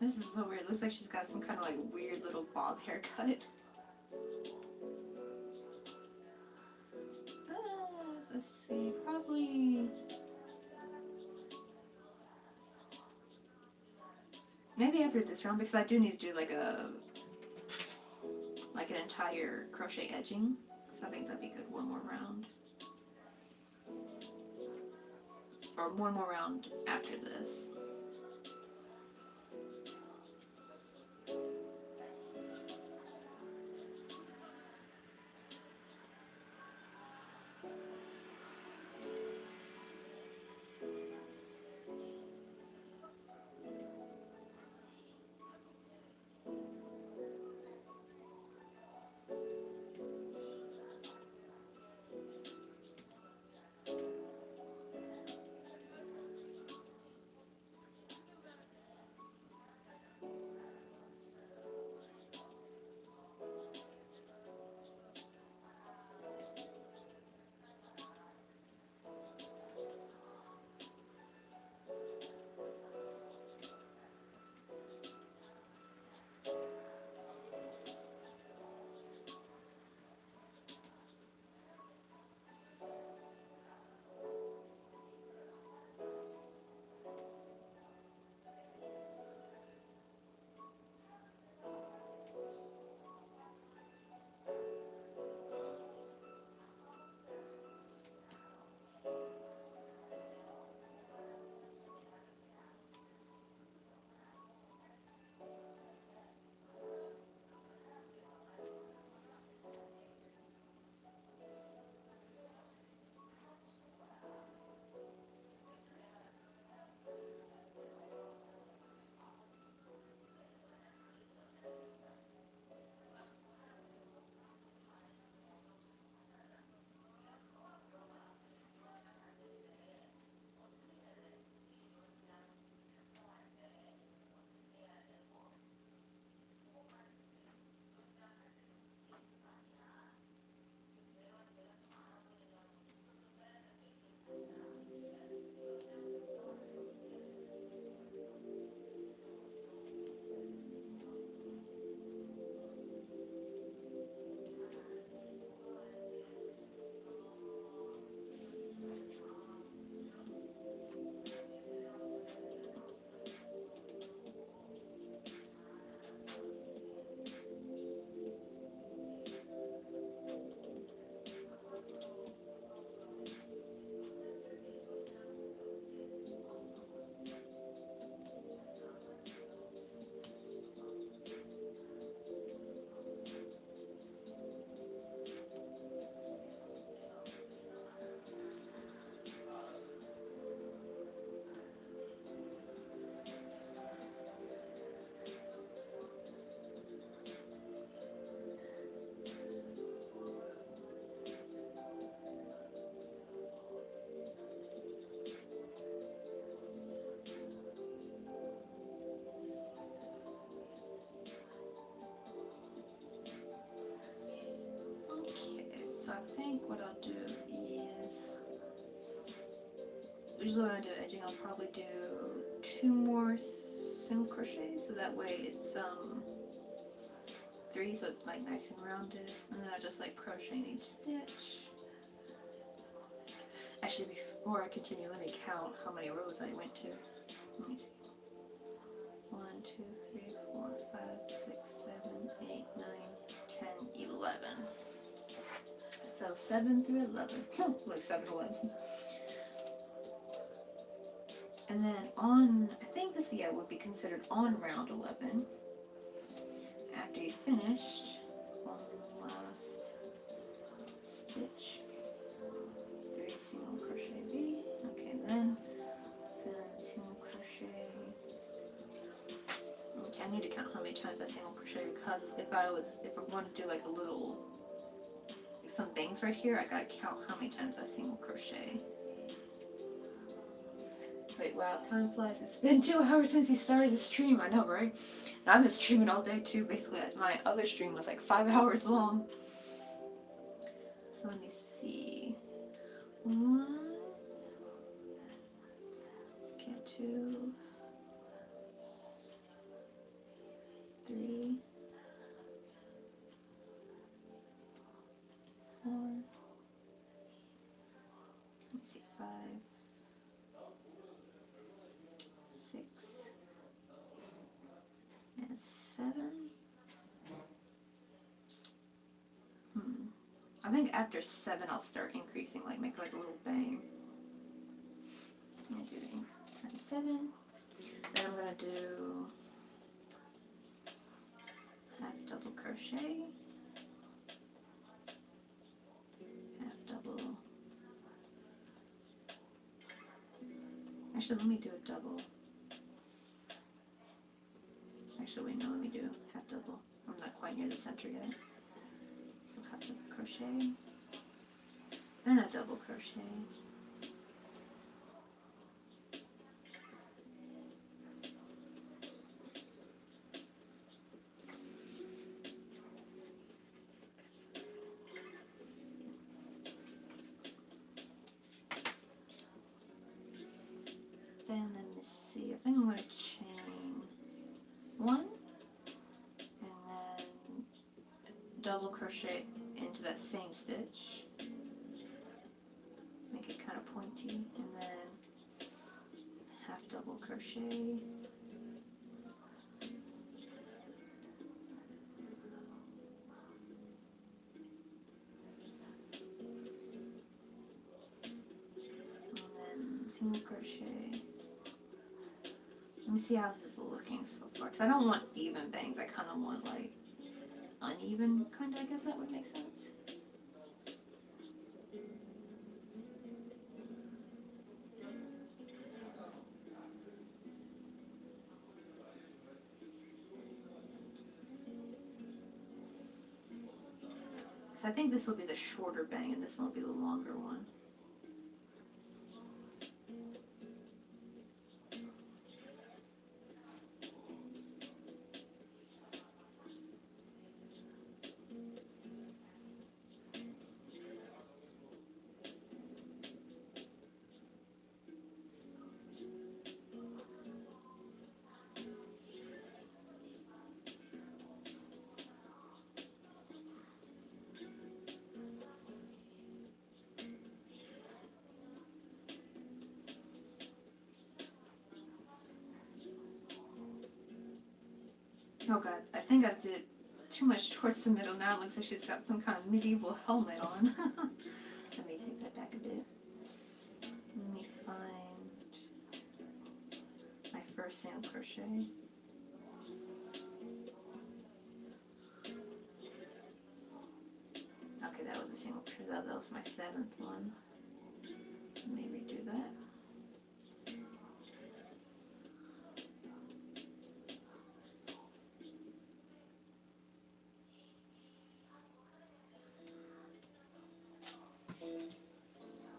This is so weird. It looks like she's got some kind of like weird little bob haircut. Let's see, probably maybe after this round, because I do need to do like an entire crochet edging. So I think that'd be good. One more round, or one more round after this. what I'll do is, usually when I do edging, I'll probably do 2 more single crochets, so that way it's 3, so it's like nice and rounded, and then I just like crochet in each stitch. Actually, before I continue, let me count how many rows I went to. Let me see. 1, 2, 3, 4, 5, 6, 7, 8, 9, 10, 11. So 7 through 11. Like 7, 11. And then on, I think this, yeah, would be considered on round 11. After you finished, one last stitch, 3 single crochet V. Okay, then single crochet. Okay, I need to count how many times I single crochet, because if I want to do like a little, like some bangs right here, I gotta count how many times I single crochet. Wait, wow, time flies. It's been 2 hours since you started the stream. I know, right? And I've been streaming all day too. Basically, my other stream was like 5 hours long. So let me see. 1, okay, 2, 3, 4. Let's see, 5, 6, and 7. I think after 7 I'll start increasing, like make like a little bang. I'm gonna do 8 times 7. Then I'm gonna do half double crochet, half double. Actually, let me do a double. Actually, wait, no, let me do half double. I'm not quite near the center yet. So half double crochet, then a double crochet. Then let me see, I think I'm going to chain 1 and then double crochet into that same stitch, make it kind of pointy, and then half double crochet, and then single crochet. Let me see how this is looking so far, because I don't want even bangs, I kind of want like uneven, kind of, I guess that would make sense. So I think this will be the shorter bang and this one will be the longer one. Oh god, I think I did too much towards the middle. Now it looks like she's got some kind of medieval helmet on. Let me take that back a bit. Let me find my first single crochet. Okay, that was a single crochet. That was my 7th one. Let me redo that.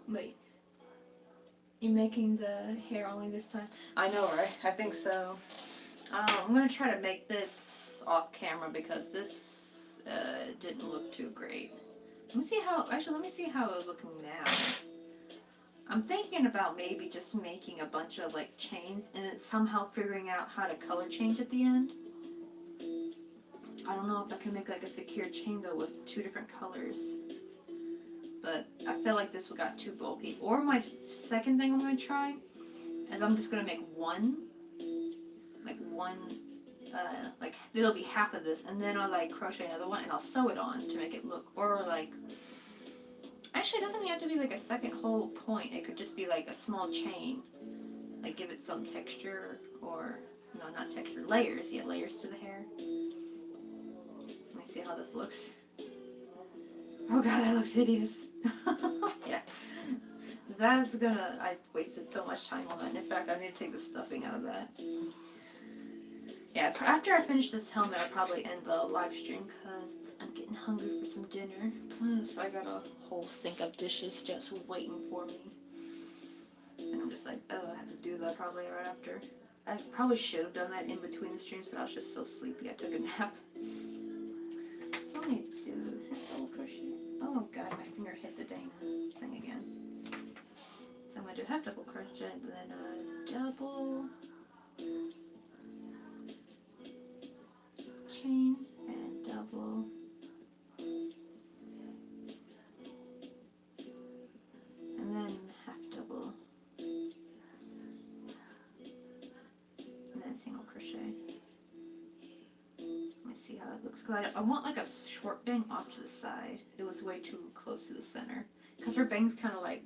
Wait, you making the hair only this time? I know, right? I think so. I'm gonna try to make this off camera because this didn't look too great. Let me see how, actually, let me see how it's looking now. I'm thinking about maybe just making a bunch of like chains and then somehow figuring out how to color change at the end. I don't know if I can make like a secure chain though with 2 different colors. But I feel like this got too bulky. Or my second thing I'm going to try is I'm just going to make one, like there'll be half of this and then I'll like crochet another one and I'll sew it on to make it look, or like, actually it doesn't even have to be like a second whole point. It could just be like a small chain. Like give it some texture, or, no, not texture, layers. Yeah, layers to the hair. Let me see how this looks. Oh god, that looks hideous. Yeah. That's gonna, I wasted so much time on that. In fact, I need to take the stuffing out of that. Yeah, after I finish this helmet, I'll probably end the live stream because I'm getting hungry for some dinner. Plus, I got a whole sink of dishes just waiting for me. And I'm just like, oh, I have to do that probably right after. I probably should have done that in between the streams, but I was just so sleepy I took a nap. So I need to do double crochet. Oh god, my finger hit the dang thing again. So I'm going to do half double crochet, then a double chain, and double, and then half double, and then single crochet. Let me see how that looks. Cause I want like a short bang off to the side. It was way too close to the center. Because her bangs kind of like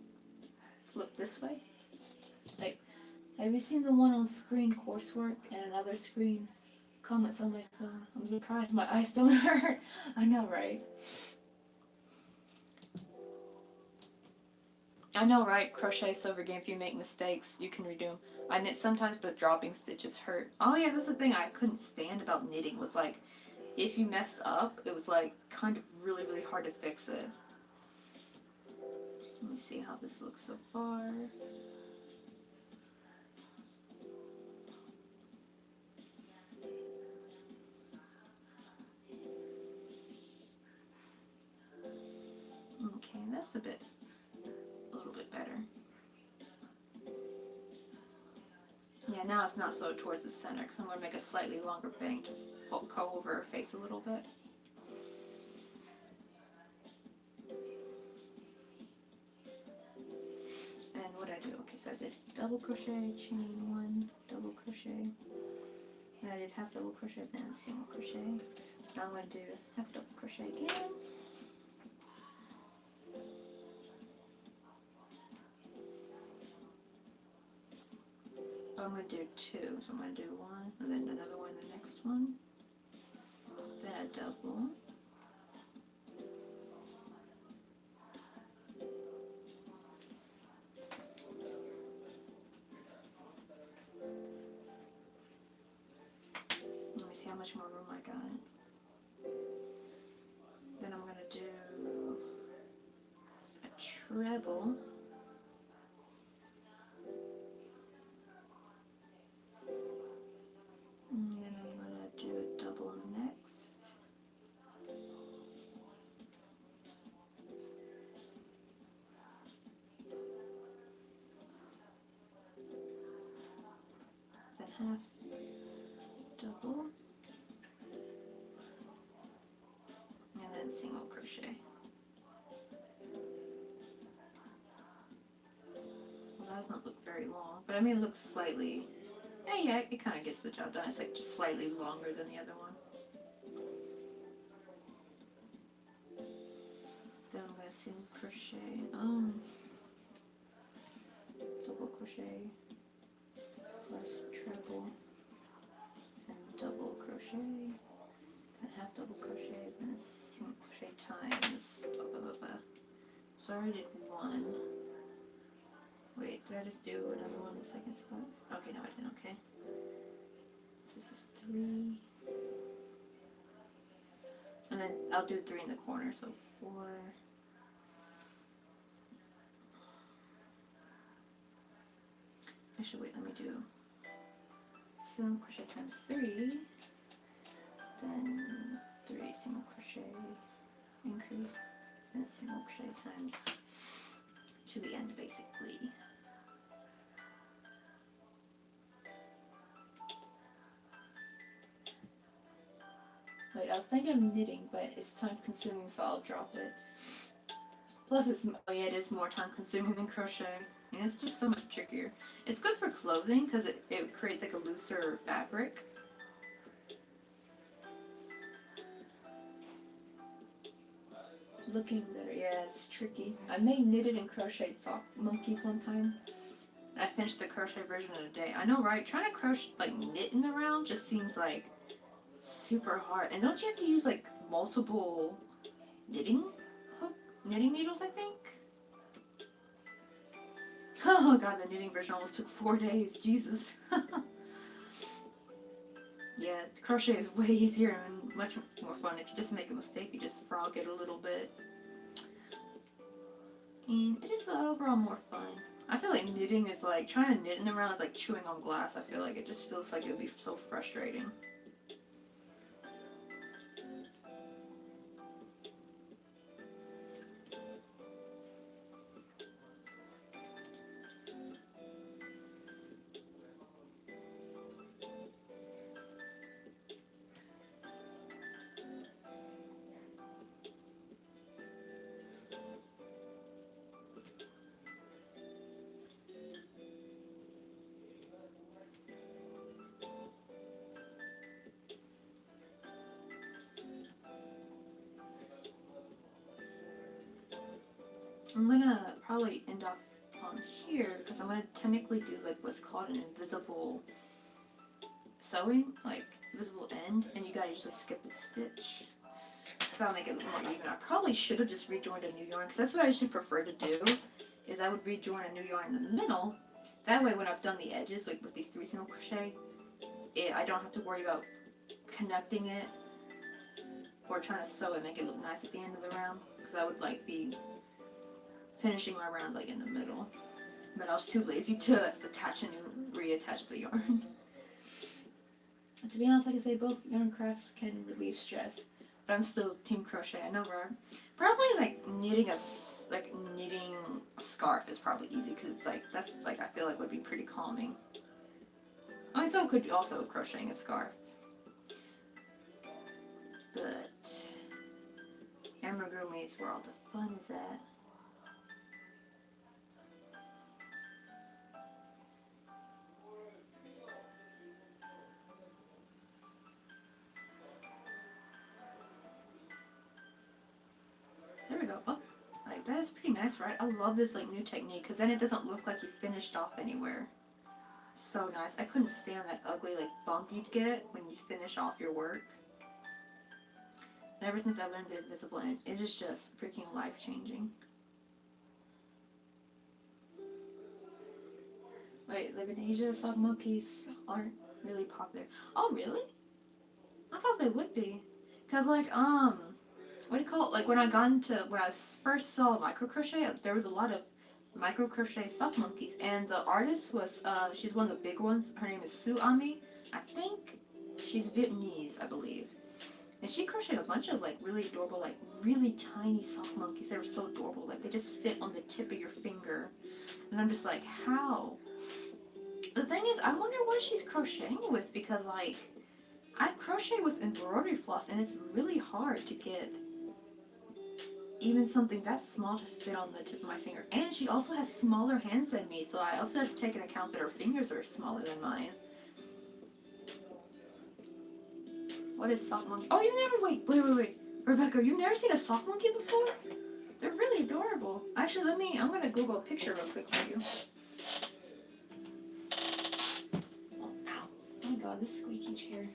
flip this way. Like, have you seen the one on screen coursework and another screen comments on my phone? I'm surprised my eyes don't hurt. I know, right? I know, right? Crochet silver game. If you make mistakes, you can redo them. I knit sometimes, but dropping stitches hurt. Oh yeah, that's the thing I couldn't stand about knitting was like, if you messed up, it was like kind of really, really hard to fix it. Let me see how this looks so far. Okay, that's a little bit better. Yeah, now it's not so towards the center because I'm going to make a slightly longer bang to go over her face a little bit. And what did I do? Okay, so I did double crochet, chain 1, double crochet, and I did half double crochet, then single crochet. Now I'm going to do half double crochet again. I'm going to do 2, so I'm going to do 1, and then another one, the next one, then a double, let me see how much more room I got. Then I'm going to do a treble, and then I'm going to do a double next. Then half double, and then single crochet. Well, that doesn't look very long, but I mean it looks slightly, yeah, it kind of gets the job done. It's like just slightly longer than the other one. Then I'm going to single crochet, double crochet plus treble, and double crochet, and half double crochet, then a single crochet times blah, blah, blah, blah. So I already did 1. Wait, did I just do another one in the second spot? Okay, no I didn't, okay. So this is 3. And then I'll do 3 in the corner, so 4. Actually, wait, let me do single crochet times 3, then 3 single crochet increase, in a single crochet times to the end basically. Wait, I was thinking of knitting, but it's time consuming, so I'll drop it. Plus, oh yeah, it is more time consuming than crochet, and it's just so much trickier. It's good for clothing because it creates like a looser fabric. Looking better, yeah, it's tricky. I made knitted and crocheted sock monkeys one time. I finished the crochet version in a day. I know, right? Trying to crochet, like knit in the round just seems like super hard. And don't you have to use like multiple knitting needles, I think? Oh god, the knitting version almost took 4 days. Jesus. Yeah, crochet is way easier and much more fun. If you just make a mistake, you just frog it a little bit. And it is overall more fun. I feel like knitting is like, trying to knit in the round is like chewing on glass. I feel like it just feels like it would be so frustrating. I'm gonna probably end off on here because I'm gonna technically do like what's called an invisible sewing, like invisible end, and you gotta usually skip a stitch. So that'll make it a little more even. I probably should have just rejoined a new yarn because that's what I usually prefer to do. Is I would rejoin a new yarn in the middle. That way, when I've done the edges, like with these 3 single crochet, I don't have to worry about connecting it or trying to sew it, make it look nice at the end of the round. Because I would like be finishing my round like in the middle, but I was too lazy to reattach the yarn. To be honest, like I say, both yarn crafts can relieve stress, but I'm still team crochet. I know, right? Probably like knitting a scarf is probably easy because that's like I feel like would be pretty calming. I mean, so could also crocheting a scarf, but amigurumi is where all the fun is at. There we go. Oh, like that is pretty nice, right? I love this like new technique because then it doesn't look like you finished off anywhere. So nice. I couldn't stand that ugly like bump you'd get when you finish off your work. And ever since I learned the invisible end, it is just freaking life changing. Wait, live in Asia, sock monkeys aren't really popular. Oh, really? I thought they would be. Cause like what do you call it? Like when I first saw micro crochet, there was a lot of micro crochet sock monkeys, and the artist was she's one of the big ones. Her name is Sue Ami. I think she's Vietnamese, I believe. And she crocheted a bunch of like really adorable, like really tiny sock monkeys. They were so adorable, like they just fit on the tip of your finger. And I'm just like, how? The thing is, I wonder what she's crocheting with because like I've crocheted with embroidery floss and it's really hard to get even something that small to fit on the tip of my finger. And she also has smaller hands than me, so I also have to take into account that her fingers are smaller than mine. What is sock monkey? Oh, wait. Rebecca, you've never seen a sock monkey before? They're really adorable. Actually, I'm gonna Google a picture real quick for you. Oh, ow. Oh my god, this squeaky chair.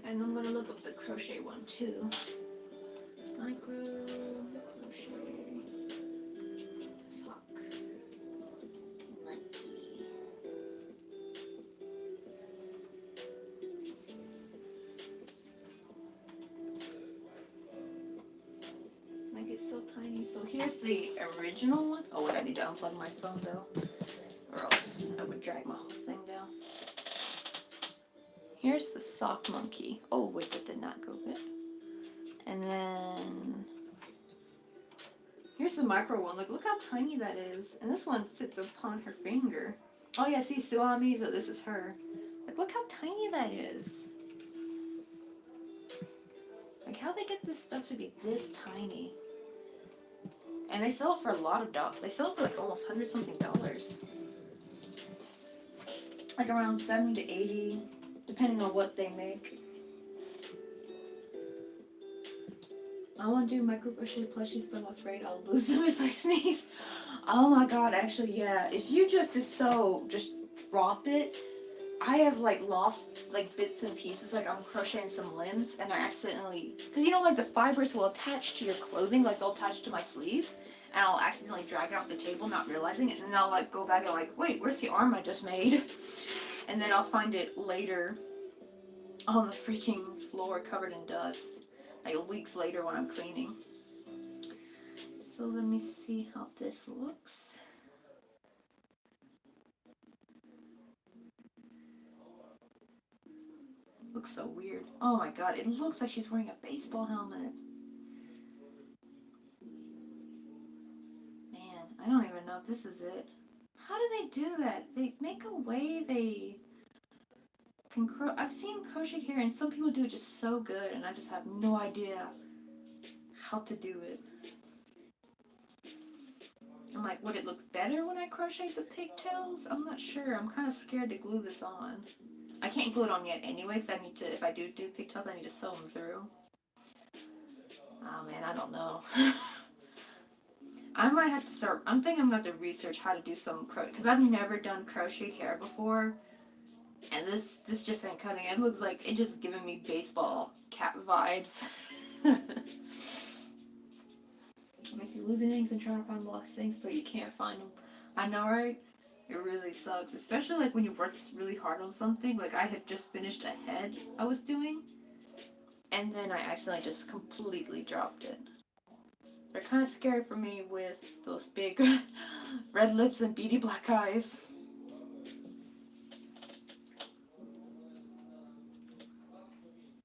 And I'm gonna look up the crochet one too. Micro crochet. here's the original one. Oh wait, I need to unplug my phone though, or else I would drag my whole thing down. Here's the sock monkey. Oh wait, that did not go good. And then here's the micro one. Like, look how tiny that is. And this one sits upon her finger. Oh yeah, see Suami, so this is her. Like, look how tiny that is. Like, how they get this stuff to be this tiny? And they sell it for a lot of dollars. They sell it for like almost $100 something. Like around 70 to 80, depending on what they make. I want to do micro crochet plushies, but I'm afraid I'll lose them if I sneeze. Oh my god, actually, yeah. If you just drop it. I have like lost like bits and pieces, like I'm crocheting some limbs and I accidentally, because you know like the fibers will attach to your clothing, like they'll attach to my sleeves, and I'll accidentally drag it off the table not realizing it, and then I'll like go back and like, wait, where's the arm I just made? And then I'll find it later on the freaking floor covered in dust, like weeks later when I'm cleaning. So let me see how this looks. Looks so weird. Oh my god, it looks like she's wearing a baseball helmet. Man, I don't even know if this is it. How do they do that? They make a way they can I've seen crochet here and some people do it just so good and I just have no idea how to do it. I'm like, would it look better when I crochet the pigtails? I'm not sure. I'm kind of scared to glue this on. I can't glue it on yet anyway because I need to, if I do pigtails, I need to sew them through. Oh man, I don't know. I might have to start, I'm thinking I'm going to have to research how to do some crochet, because I've never done crocheted hair before, and this just ain't cutting. It looks like it just giving me baseball cap vibes. Let me see, losing things and trying to find lost things, but you can't find them. I know, right? It really sucks, especially like when you work really hard on something. Like I had just finished a head I was doing, and then I accidentally just completely dropped it. They're kind of scary for me with those big red lips and beady black eyes.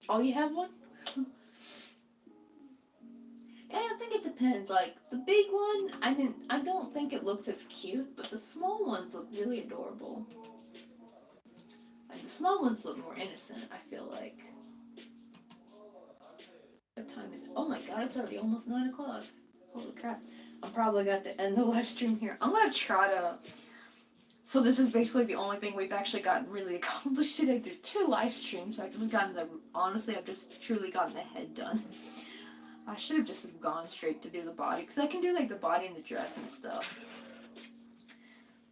Oh, you have one? Yeah, I think it depends. Like the big one, I don't think it looks as cute, but the small ones look really adorable. Like the small ones look more innocent, I feel like. What time is it? Oh my god, it's already almost 9 o'clock. Holy crap. I'm probably got to end the live stream here. I'm gonna try to. So this is basically the only thing we've actually gotten really accomplished today. There's 2 live streams. I've just gotten honestly, I've just truly gotten the head done. I should have just gone straight to do the body, because I can do like the body and the dress and stuff.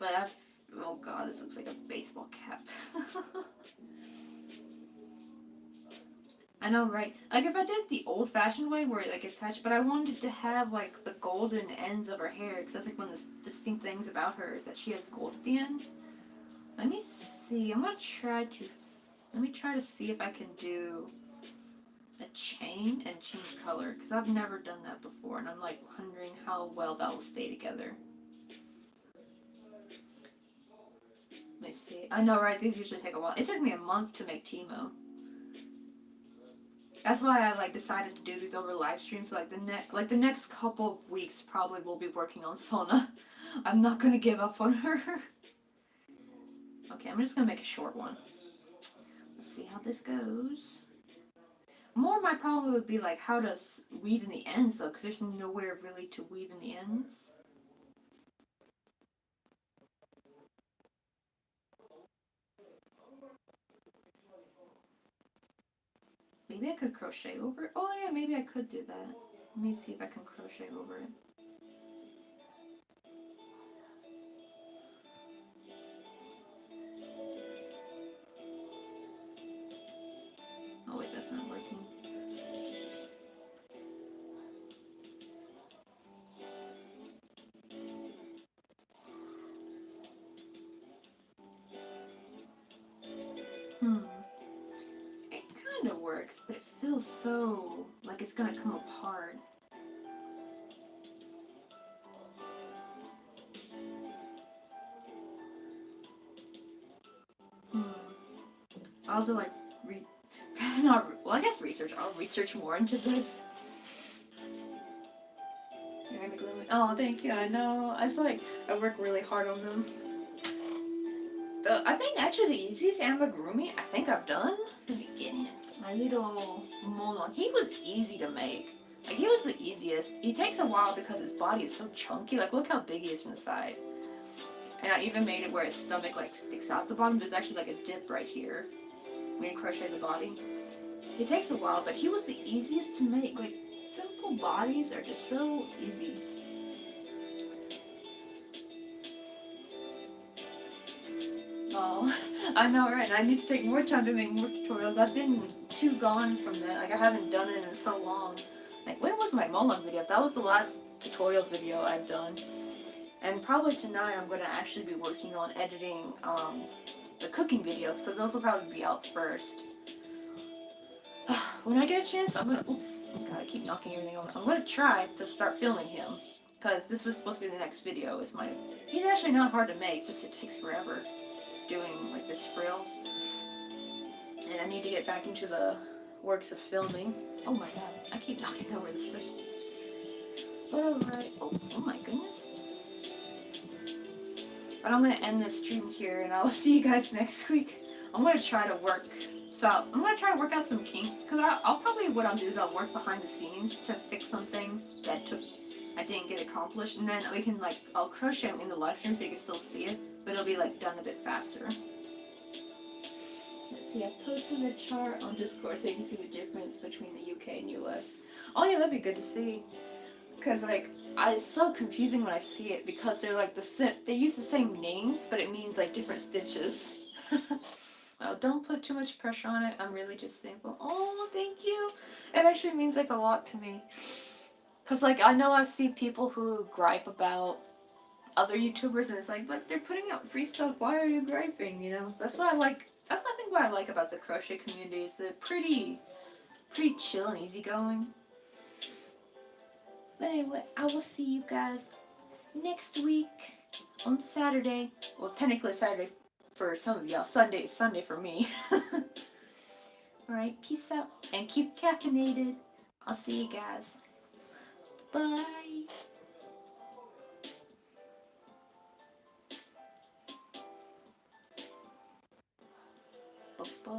But oh god, this looks like a baseball cap. I know, right? Like if I did the old-fashioned way where it like attached, but I wanted to have like the golden ends of her hair, because that's like one of the distinct things about her is that she has gold at the end. Let me see. Let me try to see if I can do a chain and change color, because I've never done that before, and I'm like wondering how well that will stay together. Let me see. I know, right? These usually take a while. It took me a month to make Timo. That's why I like decided to do these over live stream. So like the next couple of weeks probably will be working on Sona. I'm not gonna give up on her. Okay, I'm just gonna make a short one. Let's see how this goes. More my problem would be like how to weave in the ends though, because there's nowhere really to weave in the ends. Maybe I could crochet over it. Oh yeah, maybe I could do that. Let me see if I can crochet over it. Oh wait, that's not working. It kind of works, but it feels so like it's gonna come apart. I'll have to like not well, I guess research. I'll research more into this. You're gonna glue me. Oh, thank you. I know. I feel like I work really hard on them. I think actually the easiest amigurumi I think I've done. Let me get him. My little Monon. He was easy to make. Like he was the easiest. He takes a while because his body is so chunky. Like look how big he is from the side. And I even made it where his stomach like sticks out the bottom. There's actually like a dip right here when you crochet the body. It takes a while, but he was the easiest to make. Like simple bodies are just so easy. Oh, I know, right? I need to take more time to make more tutorials. I've been too gone from that. Like I haven't done it in so long. Like when was my Molan video? That was the last tutorial video I've done. And probably tonight I'm going to actually be working on editing the cooking videos because those will probably be out first. When I get a chance, I'm going to, oops, God, I keep knocking everything over. I'm going to try to start filming him because this was supposed to be the next video. He's actually not hard to make, just it takes forever doing like this frill. And I need to get back into the works of filming. Oh my god, I keep knocking over this thing. But alright, oh my goodness. But I'm going to end this stream here and I'll see you guys next week. I'm going to try to work out some kinks because I'll probably, what I'll do is I'll work behind the scenes to fix some things that I didn't get accomplished, and then we can like, I'll crochet them in the live stream so you can still see it, but it'll be like done a bit faster. Let's see, I posted a chart on Discord so you can see the difference between the UK and US. Oh yeah, that'd be good to see. Because like, it's so confusing when I see it because they're like they use the same names, but it means like different stitches. Well, don't put too much pressure on it. I'm really just thankful. Oh, thank you. It actually means like a lot to me. Because like, I know I've seen people who gripe about other YouTubers and it's like, but they're putting out free stuff. Why are you griping? You know, that's what I like. That's I think what I like about the crochet community is they're pretty chill and easygoing. But anyway, I will see you guys next week on Saturday. Well, technically Saturday for some of y'all. Sunday is Sunday for me. Alright, peace out and keep caffeinated. I'll see you guys. Bye. Bye.